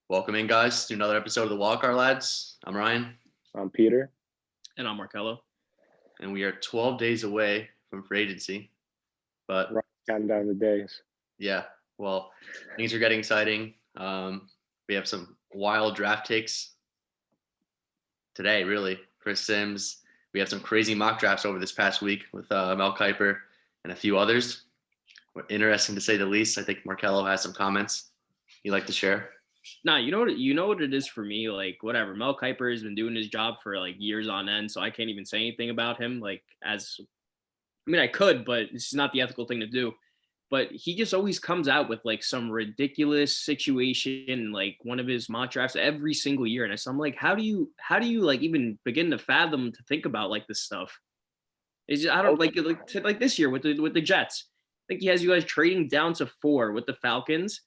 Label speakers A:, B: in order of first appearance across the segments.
A: Welcome in, guys, to another episode of the Wildcard Lads. I'm Ryan.
B: I'm Peter.
C: And I'm Markello.
A: And we are 12 days away from free agency. But
B: right, counting down the days.
A: Yeah, well, things are getting exciting. We have some wild draft takes today, really. Chris Sims. We have some crazy mock drafts over this past week with Mel Kiper and a few others. Interesting to say the least. I think Markello has some comments you'd like to share.
C: Nah, you know what it is for me. Like, whatever. Mel Kiper has been doing his job for like years on end, so I can't even say anything about him. I could, but it's not the ethical thing to do. But he just always comes out with like some ridiculous situation, like one of his mock drafts every single year. And I'm like, how do you like even begin to fathom to think about like this stuff? It's just, I don't like this year with the Jets. I think he has you guys trading down to 4 with the Falcons.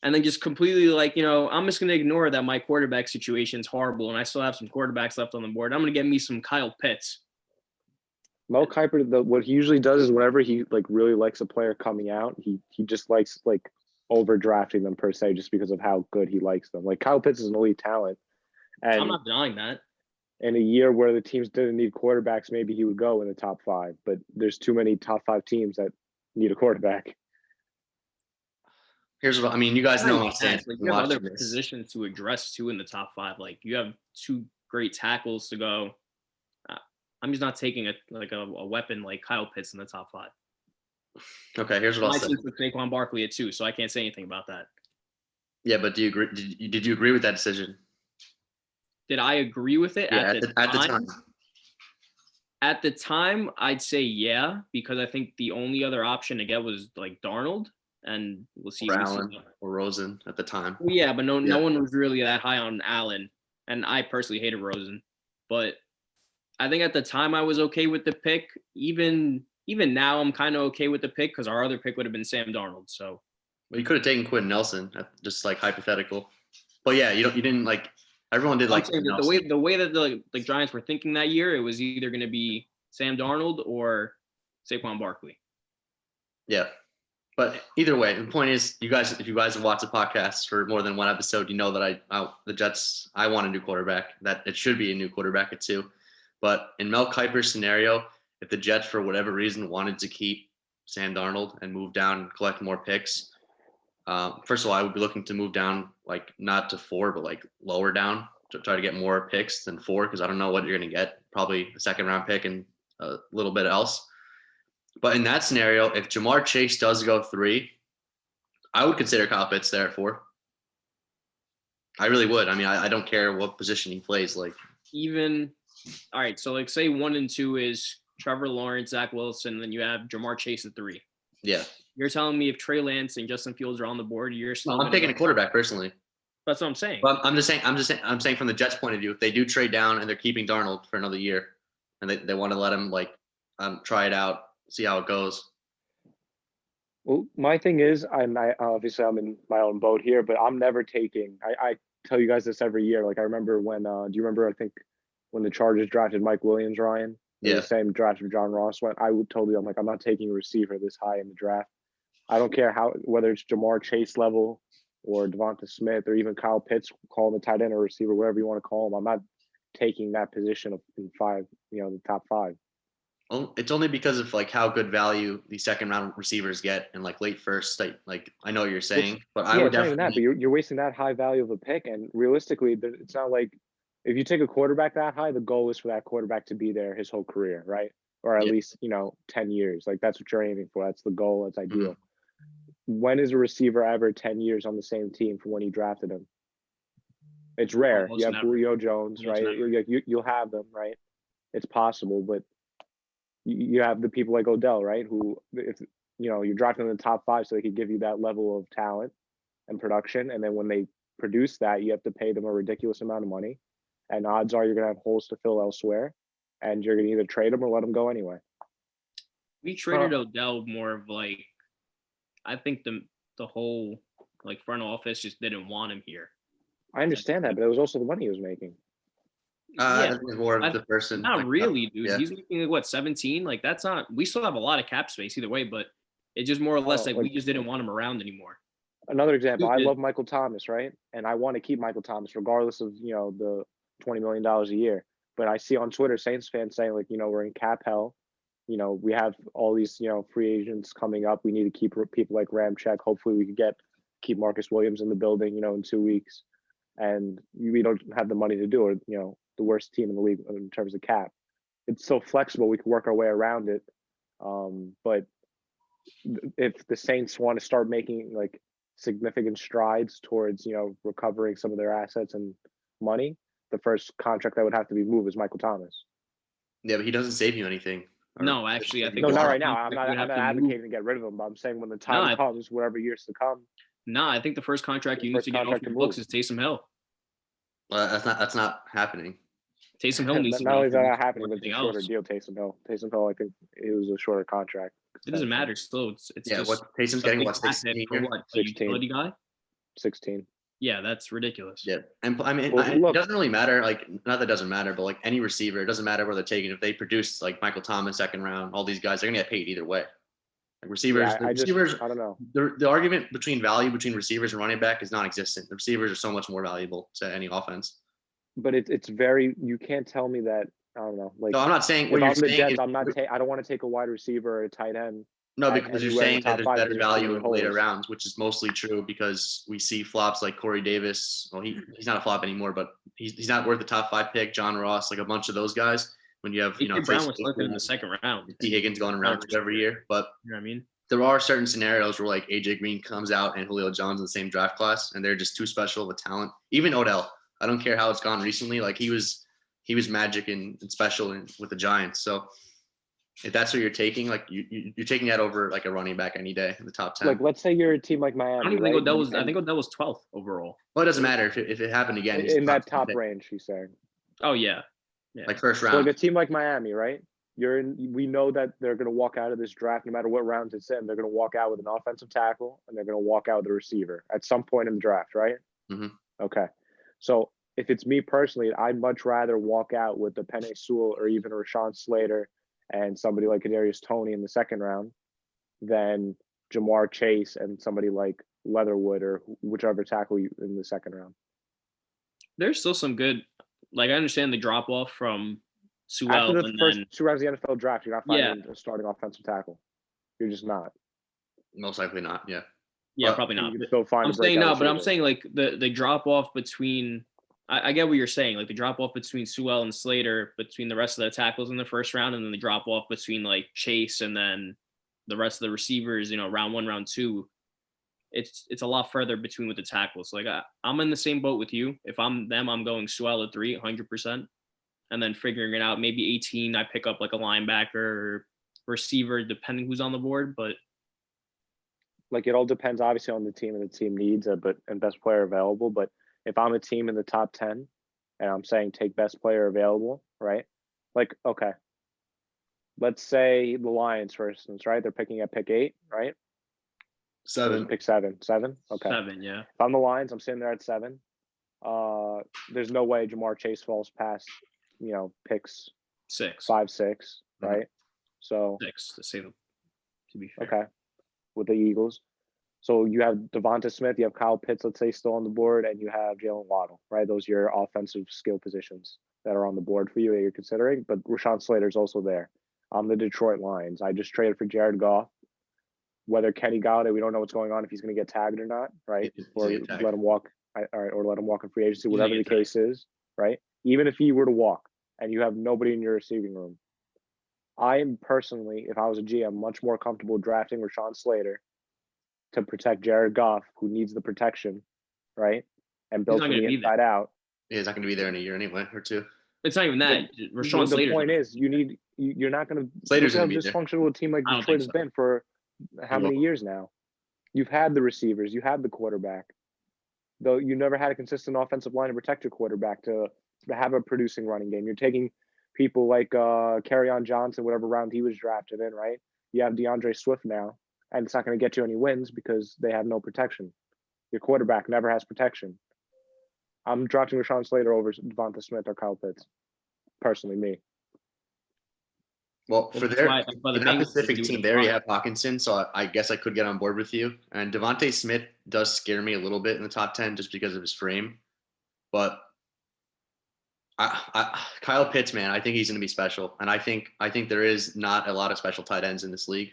C: And then just completely I'm just going to ignore that my quarterback situation is horrible and I still have some quarterbacks left on the board. I'm going to get me some Kyle Pitts.
B: Mel Kiper, what he usually does is whenever he really likes a player coming out, he just likes overdrafting them per se just because of how good he likes them. Like Kyle Pitts is an elite talent. And
C: I'm not denying that.
B: In a year where the teams didn't need quarterbacks, maybe he would go in the top 5. But there's too many top 5 teams that need a quarterback.
A: Here's what you guys know my stance.
C: You have other positions to address too in the top 5. Like you have 2 great tackles to go. I'm just not taking a weapon like Kyle Pitts in the top 5.
A: Okay, here's what I'll say.
C: With Saquon Barkley at 2, so I can't say anything about that.
A: Yeah, but do you agree? Did you agree with that decision?
C: Did I agree with it
A: at the time?
C: At the time, I'd say yeah, because I think the only other option to get was like Darnold. And we'll see.
A: Allen or Rosen at the time.
C: Well, yeah, but no one was really that high on Allen. And I personally hated Rosen. But I think at the time I was okay with the pick. Even now I'm kind of okay with the pick because our other pick would have been Sam Darnold. So
A: well, you could have taken Quentin Nelson, just like hypothetical. But yeah, you didn't like everyone did like
C: the way that the Giants were thinking that year, it was either gonna be Sam Darnold or Saquon Barkley.
A: Yeah. But either way, the point is, if you guys have watched the podcast for more than one episode, you know that the Jets, I want a new quarterback. That it should be a new quarterback at 2. But in Mel Kiper's scenario, if the Jets, for whatever reason, wanted to keep Sam Darnold and move down and collect more picks, first of all, I would be looking to move down, like not to 4, but lower down to try to get more picks than 4, because I don't know what you're going to get. Probably a second-round pick and a little bit else. But in that scenario, if Jamar Chase does go 3, I would consider Kyle Pitts there at 4. I really would. I don't care what position he plays. All
C: right, so say 1 and 2 is Trevor Lawrence, Zach Wilson, then you have Jamar Chase at 3.
A: Yeah.
C: You're telling me if Trey Lance and Justin Fields are on the board, you're still.
A: I'm taking a quarterback personally.
C: That's what I'm saying.
A: But I'm saying from the Jets' point of view, if they do trade down and they're keeping Darnold for another year, and they want to let him try it out. See how it goes.
B: Well, my thing is, I'm in my own boat here, but I'm never taking. I tell you guys this every year. I remember when. Do you remember? I think when the Chargers drafted Mike Williams, Ryan.
A: Yeah.
B: The same draft of John Ross went. I'm not taking a receiver this high in the draft. I don't care whether it's Jamar Chase level or Devonta Smith or even Kyle Pitts, call him a tight end or receiver, whatever you want to call him. I'm not taking that position in 5. The top 5.
A: It's only because of how good value these second-round receivers get and late first. I know what you're saying, but I would definitely.
B: But you're wasting that high value of a pick, and realistically, it's not like if you take a quarterback that high, the goal is for that quarterback to be there his whole career, right? Or at least 10 years. That's what you're aiming for. That's the goal. That's ideal. Mm-hmm. When is a receiver ever 10 years on the same team from when you drafted him? It's rare.
C: Almost
B: you have
C: never.
B: Julio Jones, right? You'll have them, right? It's possible, but. You have the people like Odell, right? Who, if you're drafting in the top 5, so they could give you that level of talent and production, and then when they produce that, you have to pay them a ridiculous amount of money, and odds are you're gonna have holes to fill elsewhere, and you're gonna either trade them or let them go anyway.
C: We traded Odell more of I think the whole front office just didn't want him here.
B: I understand that, but it was also the money he was making.
A: More of the person.
C: Not really, dude.
A: Yeah.
C: He's making 17? That's not. We still have a lot of cap space either way, but it's just more or less we just didn't want him around anymore.
B: Another example, I
C: Stupid.
B: love Michael Thomas, right? And I want to keep Michael Thomas regardless of, the $20 million a year. But I see on Twitter Saints fans saying, like, we're in cap hell. We have all these, free agents coming up. We need to keep people like Ramczyk. Hopefully we could keep Marcus Williams in the building, in 2 weeks. And we don't have the money to do it, the worst team in the league in terms of cap. It's so flexible. We can work our way around it. But if the Saints want to start making like significant strides towards, recovering some of their assets and money, the first contract that would have to be moved is Michael Thomas.
A: Yeah, but he doesn't save you anything.
C: No, actually, I think
B: No,
C: the
B: not
C: first
B: right now. I'm
C: contract
B: not.
C: you
B: I'm
C: have
B: not
C: to
B: advocating
C: move-
B: to get rid of him. But I'm saying when the time comes, whatever years to come.
C: Nah, I think the first contract you need to get off your books is Taysom Hill.
A: That's not happening.
C: Taysom Hill needs to
B: Not
C: get
B: only
C: off
B: is
C: your
B: that
C: books
B: not happening,
C: before
B: but it's a
C: anything
B: shorter
C: else.
B: deal. Taysom Hill, I think it was a shorter contract.
C: It doesn't matter. Still, it's
A: Yeah,
C: just
A: what Taysom's
C: a
A: getting
C: big
A: what
C: asset
A: 16
C: for
A: here?
C: what? A
B: 16.
C: utility guy?
B: 16.
C: Yeah, that's ridiculous.
A: Yeah, and I mean,
B: Well,
A: it
B: look-
A: doesn't really matter. Like, not that it doesn't matter, but like any receiver, it doesn't matter where they're taken. If they produce like Michael Thomas second round, all these guys, they're gonna get paid either way. Like receivers,
B: Yeah,
A: receivers.
B: I don't know.
A: The argument between value between receivers and running back is non-existent. The receivers are so much more valuable to any offense.
B: But it's very. You can't tell me that. I don't know. Like,
A: No, I'm not saying
B: if
A: what you're
B: I'm the
A: saying
B: Jets,
A: is,
B: I'm not. I don't want to take a wide receiver or a tight end.
A: no,
B: and
A: because you're
B: anywhere in
A: saying
B: the top
A: that there's
B: five,
A: better
B: because you're
A: value
B: filling
A: in later
B: holes.
A: rounds, which is mostly true because we see flops like Corey Davis. Well, he's not a flop anymore, but he's not worth the top 5 pick. John Ross, like a bunch of those guys. When you have
C: A.J. Brown was selected in the second round.
A: T. Higgins going around every year, but
C: You know what I mean?
A: there are certain scenarios where like Aj Green comes out and Julio Jones in the same draft class, and they're just too special with talent. Even Odell, I don't care how it's gone recently. Like he was magic and special with the Giants. So if that's what you're taking, like you're taking that over like a running back any day in the top 10.
B: Like, let's say you're a team like
C: I
B: Miami.
C: don't even
B: right?
C: think Odell was. I
B: And
C: think Odell was 12th overall.
A: Well, it doesn't matter if it happened again. he's
B: in that
A: 10
B: top
A: pick,
B: range. He's saying.
C: Oh yeah.
A: like first
B: So
A: round.
B: like a team like Miami, right? We know that they're going to walk out of this draft, no matter what rounds it's in. They're going to walk out with an offensive tackle, and they're going to walk out with a receiver at some point in the draft, right?
A: Mhm.
B: Okay. So if it's me personally, I'd much rather walk out with the Penei Sewell or even a Rashawn Slater and somebody like Kadarius Toney in the second round than Jamar Chase and somebody like Leatherwood or whichever tackle in the second round.
C: There's still some good. Like I understand the drop off from Sewell,
B: After the
C: and
B: first
C: then
B: 2 rounds of the NFL draft, you're not
C: Yeah.
B: finding a starting offensive tackle. You're just not.
A: Most likely not. Yeah.
C: yeah,
A: But
C: probably not.
B: You can still find
C: I'm
B: a
C: saying
B: breakout
C: no, but I'm
B: receiver.
C: saying like the drop off between. I get what you're saying, like the drop off between Sewell and Slater, between the rest of the tackles in the first round, and then the drop off between like Chase and then the rest of the receivers. Round 1, round 2. It's a lot further between with the tackles. Like I'm in the same boat with you. If I'm them, I'm going Sewell at 3, 100%, and then figuring it out. Maybe 18, I pick up like a linebacker or receiver, depending who's on the board. But
B: Like, it all depends obviously on the team and the team needs and best player available. But if I'm a team in the top 10 and I'm saying take best player available, right? Like, okay, let's say the Lions, for instance, right? They're picking at pick 8, right?
A: 7.
B: Pick 7. Okay.
C: 7, yeah.
B: If I'm the Lions, I'm sitting there at 7. There's no way Jamar Chase falls past, picks
C: 6.
B: 5, 6, right? So
C: 6 to say to be fair.
B: okay, with the Eagles. So you have Devonta Smith, you have Kyle Pitts, let's say, still on the board, and you have Jalen Waddle, right? Those are your offensive skill positions that are on the board for you that you're considering. But Rashawn Slater is also there. I'm the Detroit Lions. I just traded for Jared Goff. Whether Kenny Galladay, we don't know what's going on, if he's going to get tagged or not, right?
A: He's
B: Or
A: gonna get tagged.
B: let him walk, or let him walk in free agency,
C: He's gonna
B: whatever the
C: get tagged.
B: case is, right? Even if he were to walk and you have nobody in your receiving room, I am personally, if I was a GM, much more comfortable drafting Rashawn Slater to protect Jared Goff, who needs the protection, right? And build
C: not
B: from
C: gonna
B: the
C: be there.
B: inside out.
A: Yeah, he's not going to be there in a year anyway or 2.
C: It's not even that. Rashawn
B: The
C: Slater's
B: point is, you're not going to.
A: Slater's
B: look how
A: gonna be there.
B: dysfunctional a team like
C: I don't
B: Detroit
C: think
B: has been for how
A: He
B: many
A: won't.
B: years now? You've had the receivers, you had the quarterback, though you never had a consistent offensive line to protect your quarterback to have a producing running game. You're taking people like Kerryon Johnson, whatever round he was drafted in, right? You have DeAndre Swift now, and it's not going to get you any wins because they have no protection. Your quarterback never has protection. I'm drafting Rashawn Slater over Devonta Smith or Kyle Pitts. Personally, me.
A: Well,
C: Well,
A: for
C: that's why the
A: that
C: Bengals
A: Pacific
C: do
A: team,
C: it
A: they already
C: fine.
A: have Hawkinson, so I guess I could get on board with you. And Devontae Smith does scare me a little bit in the top 10 just because of his frame. But Kyle Pitts, man, I think he's going to be special, and I think there is not a lot of special tight ends in this league.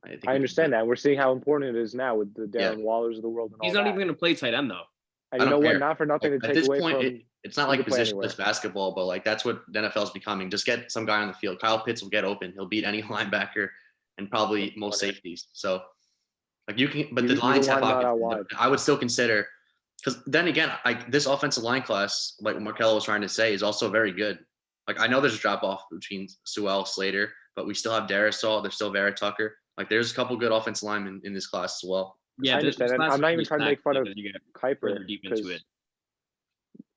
A: I think
B: I understand that. We're seeing how important it is now with the Darren Wallers of the world and all
C: He's
B: that.
C: not even going to play tight end though.
B: And
A: I
B: you
A: don't
B: know what?
A: care.
B: Not for nothing
A: Like,
B: to
A: at
B: take
A: this
B: away
A: point,
B: from.
A: it's not
B: he
A: like
B: could play
A: positionless basketball, but like that's what the NFL is becoming. Just get some guy on the field. Kyle Pitts will get open. He'll beat any linebacker and probably most safeties. So like you can, but the
B: You
A: Lions
B: don't
A: have
B: line him out
A: Hawkinson.
B: wide.
A: I would still consider, because then again, this offensive line class, like Markello was trying to say, is also very good. Like I know there's a drop off between Sewell, Slater, but we still have Darisaw. There's still Vera Tucker. Like there's a couple good offensive linemen in this class as well.
C: Yeah,
B: I understand. And I'm not even trying to make fun of Kiper
C: deep into it.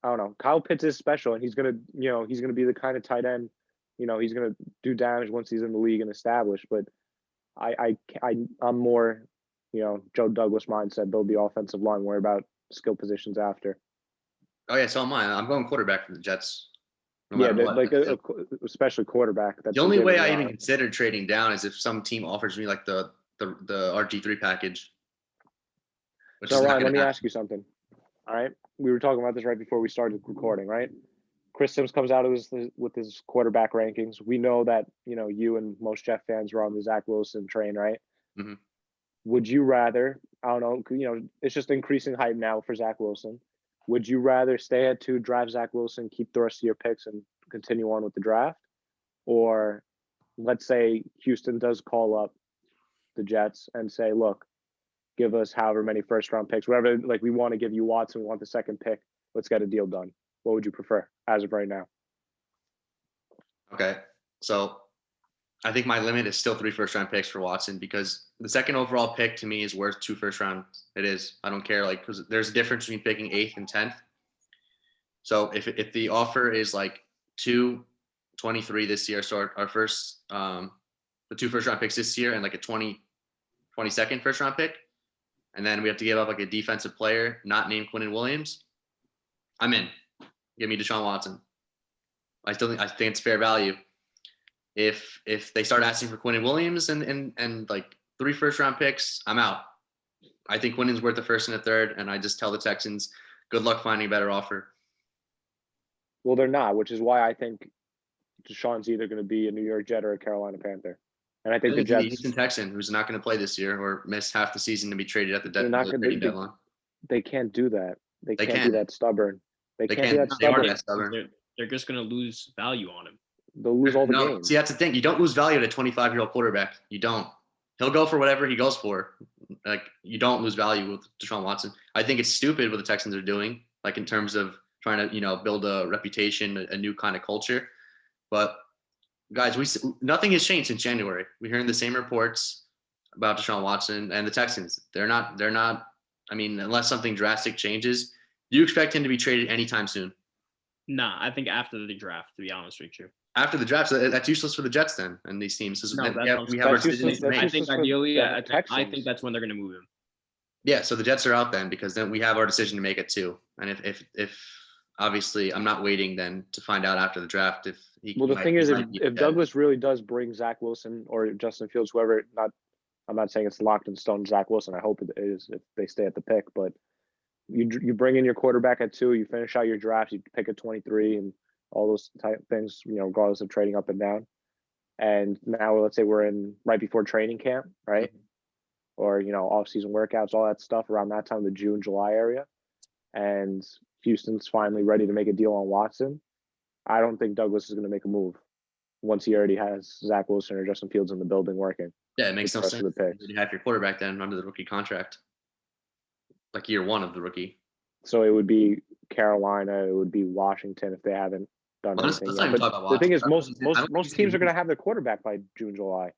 B: I don't know. Kyle Pitts is special, and he's gonna be the kind of tight end. He's gonna do damage once he's in the league and established. But I'm more, Joe Douglas mindset. Build the offensive line. Worry about skill positions after.
A: Oh yeah, so am I. I'm going quarterback for the Jets.
B: Especially quarterback. That's
A: the only way I even consider trading down is if some team offers me like the RG3 package.
B: So Ryan, let me ask you something. All right, we were talking about this right before we started recording, right? Chris Sims comes out with his quarterback rankings. We know that you and most Jeff fans were on the Zach Wilson train, right?
A: Mm-hmm.
B: Would you rather? I don't know. It's just increasing hype now for Zach Wilson. Would you rather stay at 2, draft Zach Wilson, keep the rest of your picks, and continue on with the draft, or let's say Houston does call up the Jets and say, "Look, give us however many first-round picks, whatever. Like we want to give you Watson, we want the second pick. Let's get a deal done." What would you prefer as of right now?
A: Okay, so I think my limit is still 3 first-round picks for Watson because the second overall pick to me is worth 2 first rounds. It is. I don't care, like, because there's a difference between picking 8th and 10th. So if the offer is like 2-23 this year, so our first the 2 first-round picks this year and like a 22nd first-round pick, and then we have to give up like a defensive player not named Quinnen Williams, I'm in. Give me Deshaun Watson. I think it's fair value. If they start asking for Quinnen Williams and like 3 first-round picks, I'm out. I think Quinnen's worth the 1st and a 3rd, and I just tell the Texans, good luck finding a better offer.
B: Well, they're not, which is why I think Deshaun's either going to be a New York Jet or a Carolina Panther. And I think the Jets,
A: Houston Texan, who's not going to play this year or miss half the season to be traded at the deadline.
B: They can't do that. They can't be that stubborn. They can't be that
A: stubborn.
B: stubborn.
A: They are that stubborn.
C: They're just going to lose value on him.
B: They'll lose all the games.
A: See, that's the thing. You don't lose value at a 25-year-old quarterback. You don't. He'll go for whatever he goes for. Like, you don't lose value with Deshaun Watson. I think it's stupid what the Texans are doing, like in terms of trying to, build a reputation, a new kind of culture. But guys, nothing has changed since January. We're hearing the same reports about Deshaun Watson and the Texans. They're not. I mean, unless something drastic changes, do you expect him to be traded anytime soon?
C: Nah, I think after the draft, to be honest with you.
A: After the draft, so that's useless for the Jets then and these teams.
C: No,
A: we have our decisions to make.
C: I think ideally, I think that's when they're going to move him.
A: Yeah, so the Jets are out then because then we have our decision to make it too. And if obviously I'm not waiting then to find out after the draft if he.
B: Well, the thing is, if Douglas really does bring Zach Wilson or Justin Fields, whoever, I'm not saying it's locked in stone, Zach Wilson. I hope it is if they stay at the pick, but you bring in your quarterback at 2, you finish out your draft, you pick at 23 and all those type things, regardless of trading up and down. And now let's say we're in right before training camp, right? Mm-hmm. Or, off-season workouts, all that stuff around that time, the June, July area. And Houston's finally ready to make a deal on Watson. I don't think Douglas is going to make a move once he already has Zach Wilson or Justin Fields in the building working.
A: Yeah, it makes no sense. You have your quarterback then under the rookie contract, like year 1 of the rookie.
B: So it would be Carolina, it would be Washington if they haven't done anything yet. But the thing is, most teams are going to have their quarterback by June, July.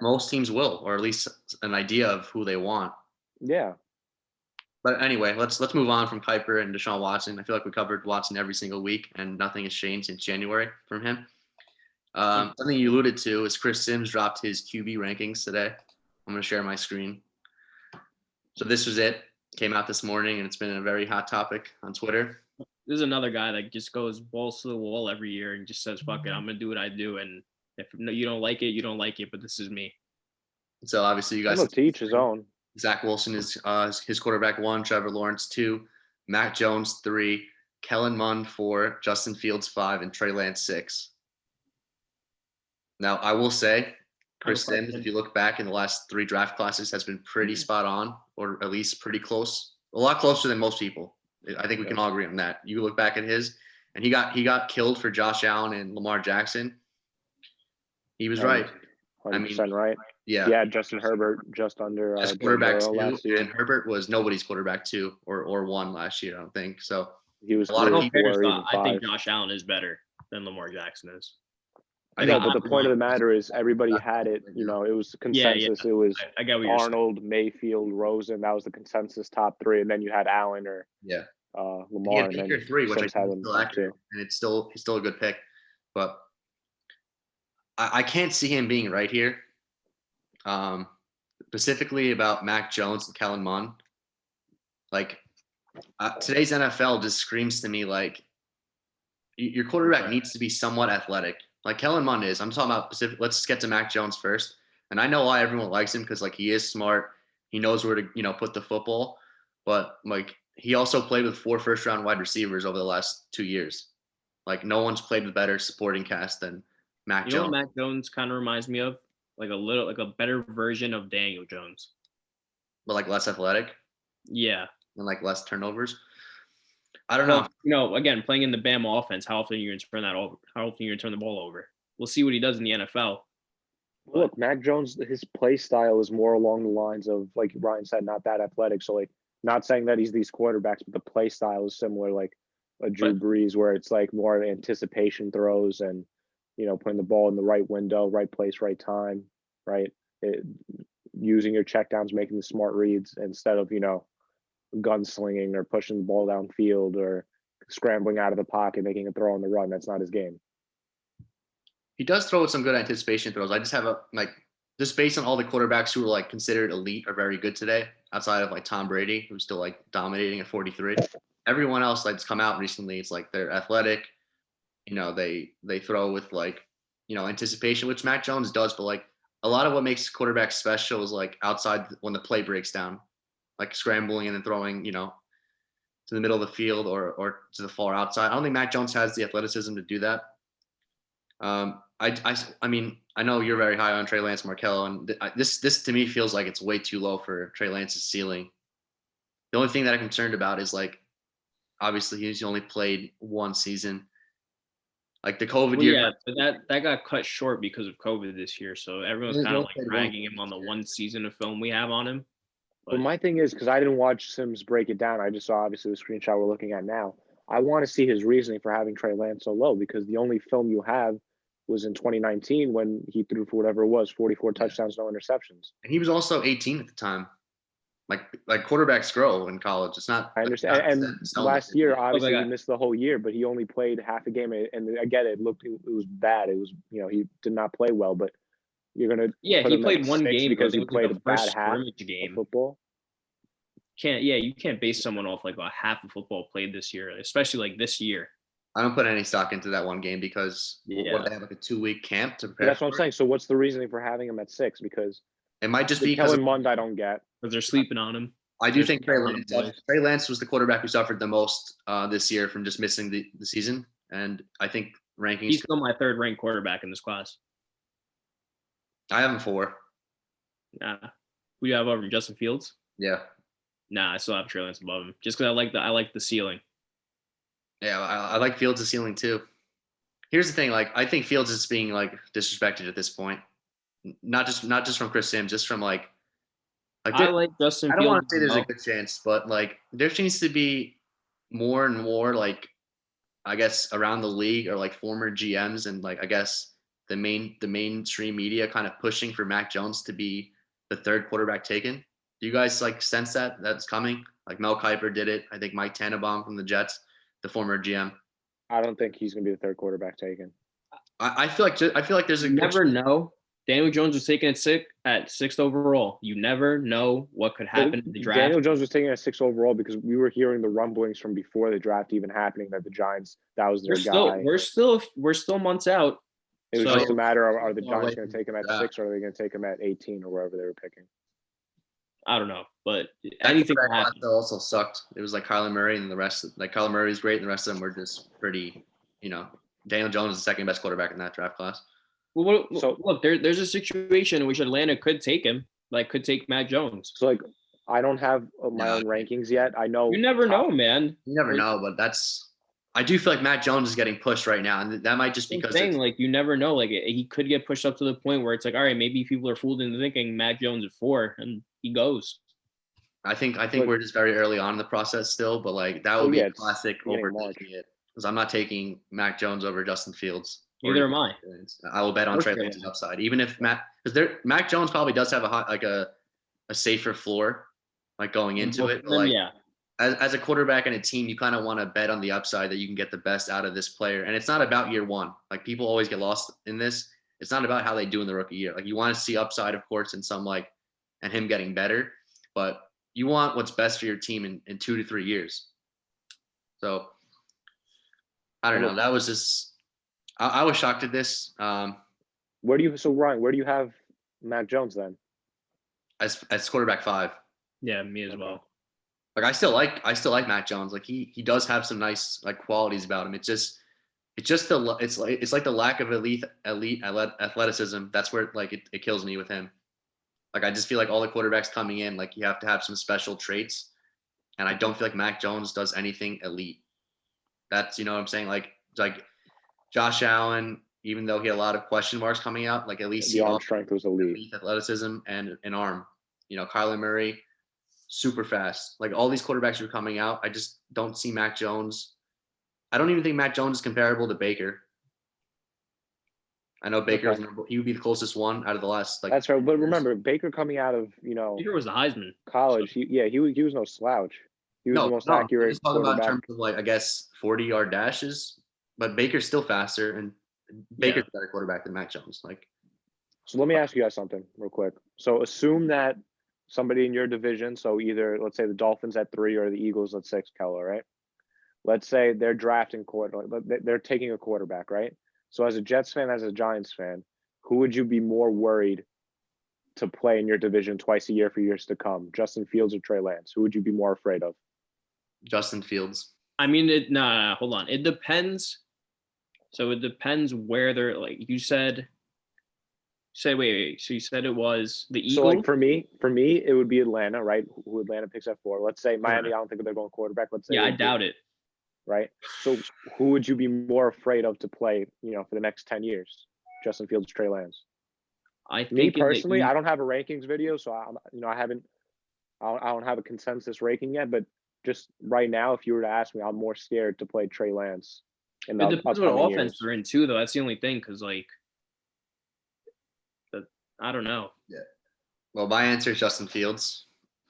A: Most teams will, or at least an idea of who they want.
B: Yeah.
A: But anyway, let's move on from Kiper and Deshaun Watson. I feel like we covered Watson every single week, and nothing has changed since January from him. Something you alluded to is Chris Sims dropped his QB rankings today. I'm going to share my screen. So this was it. Came out this morning, and it's been a very hot topic on Twitter.
C: There's another guy that just goes balls to the wall every year and just says, fuck it, I'm going to do what I do. And If you don't like it, you don't like it. But this is me.
A: So obviously you guys
B: Look, to each his own.
A: Zach Wilson is his quarterback 1, Trevor Lawrence 2, Mac Jones 3, Kellen Mond 4, Justin Fields 5, and Trey Lance 6. Now I will say, Chris Sims, if you look back in the last 3 draft classes, has been pretty spot on, or at least pretty close, a lot closer than most people. I think we can all agree on that. You look back at his, and he got killed for Josh Allen and Lamar Jackson. He was right.
B: 100% right.
A: Yeah.
B: Yeah, Justin Herbert just under
A: As quarterback 2,
B: last year.
A: and Herbert was nobody's quarterback 2 or 1 last year, I don't think. So
B: he was
A: a lot of people.
C: I think Josh Allen is better than Lamar Jackson is.
B: I know, but the point of the matter is everybody had it. You know, it was consensus.
C: Yeah.
B: It was
C: I get what
B: Arnold, Mayfield, Rosen. That was the consensus top 3, and then you had Allen or Lamar.
A: And then 3, which I think is still accurate, and he's still a good pick. But I can't see him being right here. Specifically about Mac Jones and Kellen Mond. Like today's NFL just screams to me like your quarterback needs to be somewhat athletic. Like Kellen Mond is. I'm talking about specific. Let's get to Mac Jones first. And I know why everyone likes him because like he is smart. He knows where to put the football. But like he also played with 4 first-round wide receivers over the last 2 years. Like no one's played with better supporting cast than Mac Jones.
C: You know what Mac Jones kind of reminds me of? Like a better version of Daniel Jones.
A: But like less athletic?
C: Yeah.
A: And like less turnovers? I don't know.
C: You know, again, playing in the Bama offense, how often are you going to turn that over? How often are you going to turn the ball over? We'll see what he does in the NFL.
B: Look, Mac Jones, his play style is more along the lines of, like Ryan said, not that athletic. So, like, not saying that he's these quarterbacks, but the play style is similar, like a Drew Brees, where it's like more anticipation throws and, putting the ball in the right window, right place, right time, right? Using your checkdowns, making the smart reads instead of, gunslinging or pushing the ball downfield or scrambling out of the pocket, making a throw on the run. That's not his game.
A: He does throw some good anticipation throws. I just have just based on all the quarterbacks who are like considered elite are very good today, outside of like Tom Brady, who's still like dominating at 43. Everyone else that's come out recently, it's like they're athletic. They throw with like, anticipation, which Mac Jones does, but like a lot of what makes quarterbacks special is like outside when the play breaks down, like scrambling and then throwing, to the middle of the field or to the far outside. I don't think Mac Jones has the athleticism to do that. I mean, I know you're very high on Trey Lance, Markello, and this to me feels like it's way too low for Trey Lance's ceiling. The only thing that I'm concerned about is like, obviously he's only played 1 season. Like the COVID year.
C: Yeah, but that got cut short because of COVID this year. So everyone's kind of like dragging him on the 1 season of film we have on him.
B: But my thing is, because I didn't watch Sims break it down, I just saw obviously the screenshot we're looking at now. I want to see his reasoning for having Trey Lance so low, because the only film you have was in 2019 when he threw for whatever it was, 44 touchdowns, no interceptions.
A: And he was also 18 at the time. Like quarterbacks grow in college. It's not.
B: I understand. And last year, obviously, he missed the whole year, but he only played half a game. And I get it. It was bad. It was, he did not play well. But you're gonna.
C: Yeah, he played 1 game
B: because he played
C: like
B: a bad half
C: game
B: of football.
C: You can't base someone off like a half of football played this year, especially like this year.
A: I don't put any stock into that 1 game because they have like a 2-week camp to prepare.
B: That's what I'm saying. So what's the reasoning for having him at 6? Because
A: it might just be
B: Kellen Mond. I don't get.
C: Because they're sleeping on him.
A: I do think Trey Lance was the quarterback who suffered the most this year from just missing the season. And I think rankings.
C: He's still my 3rd ranked quarterback in this class.
A: I have him 4.
C: Nah. Who do you have over him? Justin Fields?
A: Yeah.
C: Nah, I still have Trey Lance above him. Just because I like the ceiling.
A: Yeah, I like Fields' ceiling too. Here's the thing, like I think Fields is being like disrespected at this point. Not just from Chris Sims, just from like
C: I like Justin Fields.
A: I don't want to say there's a good chance, but like there seems to be more and more like I guess around the league or like former GMs and like I guess the mainstream media kind of pushing for Mac Jones to be the 3rd quarterback taken. Do you guys like sense that's coming? Like Mel Kiper did it. I think Mike Tannenbaum from the Jets, the former GM.
B: I don't think he's going to be the 3rd quarterback taken.
A: I feel like there's a.
C: You never know. Daniel Jones was taken at 6th overall. You never know what could happen in the draft.
B: Daniel Jones was taken at 6th overall because we were hearing the rumblings from before the draft even happening that the Giants, that was their guy.
C: We're still months out.
B: It was
C: So-
B: just a matter of are the
A: Well,
B: Giants going to take him at
A: yeah.
B: 6 or are they going to take him at 18 or wherever they were picking?
C: I don't know, but
A: That
C: anything
A: quarterback
C: can
A: class
C: happen.
A: though also sucked. It was like Kyler Murray and the rest. Like Kyler Murray was great, and the rest of them were just pretty. Daniel Jones is the second best quarterback in that draft class.
C: Well,
B: So-
C: look, there's a situation in which Atlanta could take him, like could take Mac Jones.
B: So like, I don't have my
A: Yeah.
B: own rankings yet. I know
C: You never know, man.
A: You never know, but I do feel like Matt Jones is getting pushed right now, and that might just
C: I'm
A: because
C: saying
A: it's,
C: like you never know. Like he could get pushed up to the point where it's like, all right, maybe people are fooled into thinking Mac Jones at 4, and he goes.
A: I think
B: But-
A: we're just very early on in the process still, but like that
B: Well,
A: would be
B: yeah,
A: a
B: it's
A: classic
B: beginning of
A: overthinking
B: March.
A: it because I'm not taking Mac Jones over Justin Fields. or
C: Neither
A: even
C: am I.
A: Trey Lance. I will bet on
C: Or
A: Trey
C: Trey
A: Lance's
C: Lance.
A: upside, even if Mac Jones probably does have a safer floor, like going into
C: Both
A: it.
C: of
A: But
C: them,
A: like
C: yeah.
A: as a quarterback and a team, you kind of want to bet on the upside that you can get the best out of this player, and it's not about year one. Like people always get lost in this. It's not about how they do in the rookie year. Like you want to see upside, of course, in and him getting better, but you want what's best for your team in 2 to 3 years. So I don't know. That was just I was shocked at this.
B: Ryan, where do you have Mac Jones then?
A: As quarterback 5.
C: Yeah, me as
B: Okay.
C: well.
A: Like I still like Mac Jones. Like he does have some nice like qualities about him. It's like the lack of elite athleticism. That's where like it kills me with him. Like I just feel like all the quarterbacks coming in, like you have to have some special traits, and I don't feel like Mac Jones does anything elite. That's what I'm saying. Like Josh Allen, even though he had a lot of question marks coming out, like at least
B: The
A: he
B: arm
A: also
B: strength was elite.
A: elite athleticism and an arm. Kyler Murray, super fast. Like all these quarterbacks are coming out. I just don't see Mac Jones. I don't even think Mac Jones is comparable to Baker. I know Baker he would be the closest one out of the last like.
B: That's right. But
A: years.
B: remember, Baker coming out of
C: Baker was the Heisman.
B: college, he was no slouch. He was the most
A: I'm
B: accurate
A: just talking about in
B: quarterback.
A: terms of like I guess 40-yard dashes, but Baker's still faster and Baker's a better quarterback than Mac Jones. Like,
B: So let me ask you guys something real quick. So assume that somebody in your division, so either let's say the Dolphins at 3 or the Eagles at 6, Keller, right? Let's say they're drafting they're taking a quarterback, right? So as a Jets fan, as a Giants fan, who would you be more worried to play in your division twice a year for years to come? Justin Fields or Trey Lance? Who would you be more afraid of?
A: Justin Fields.
C: I mean, hold on. It depends. So it depends where they're like you said. Wait. So you said it was the Eagles.
B: So like for me, it would be Atlanta, right? Who Atlanta picks at 4. Let's say Miami. I don't think they're going quarterback. Let's say
C: I doubt it.
B: Right. So who would you be more afraid of to play? For the next 10 years, Justin Fields, Trey Lance.
C: I think
B: Me personally, I don't have a rankings video, so I don't have a consensus ranking yet. But just right now, if you were to ask me, I'm more scared to play Trey Lance.
C: It depends what offense they're in too, though. That's the only thing, because I don't know.
A: Yeah. Well, my answer is Justin Fields.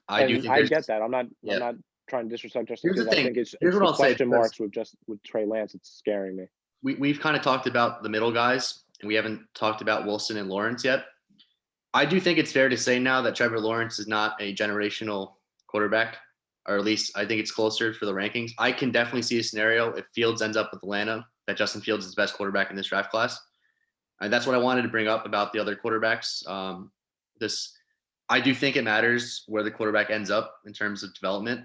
B: I get that. I'm not trying to disrespect Justin
A: Here's the
B: Fields.
A: thing.
B: I think it's
A: Here's what
B: the
A: I'll say,
B: question marks with Trey Lance. It's scaring me.
A: We've kind of talked about the middle guys, and we haven't talked about Wilson and Lawrence yet. I do think it's fair to say now that Trevor Lawrence is not a generational quarterback, or at least I think it's closer for the rankings. I can definitely see a scenario if Fields ends up with Atlanta that Justin Fields is the best quarterback in this draft class. And that's what I wanted to bring up about the other quarterbacks. I do think it matters where the quarterback ends up in terms of development.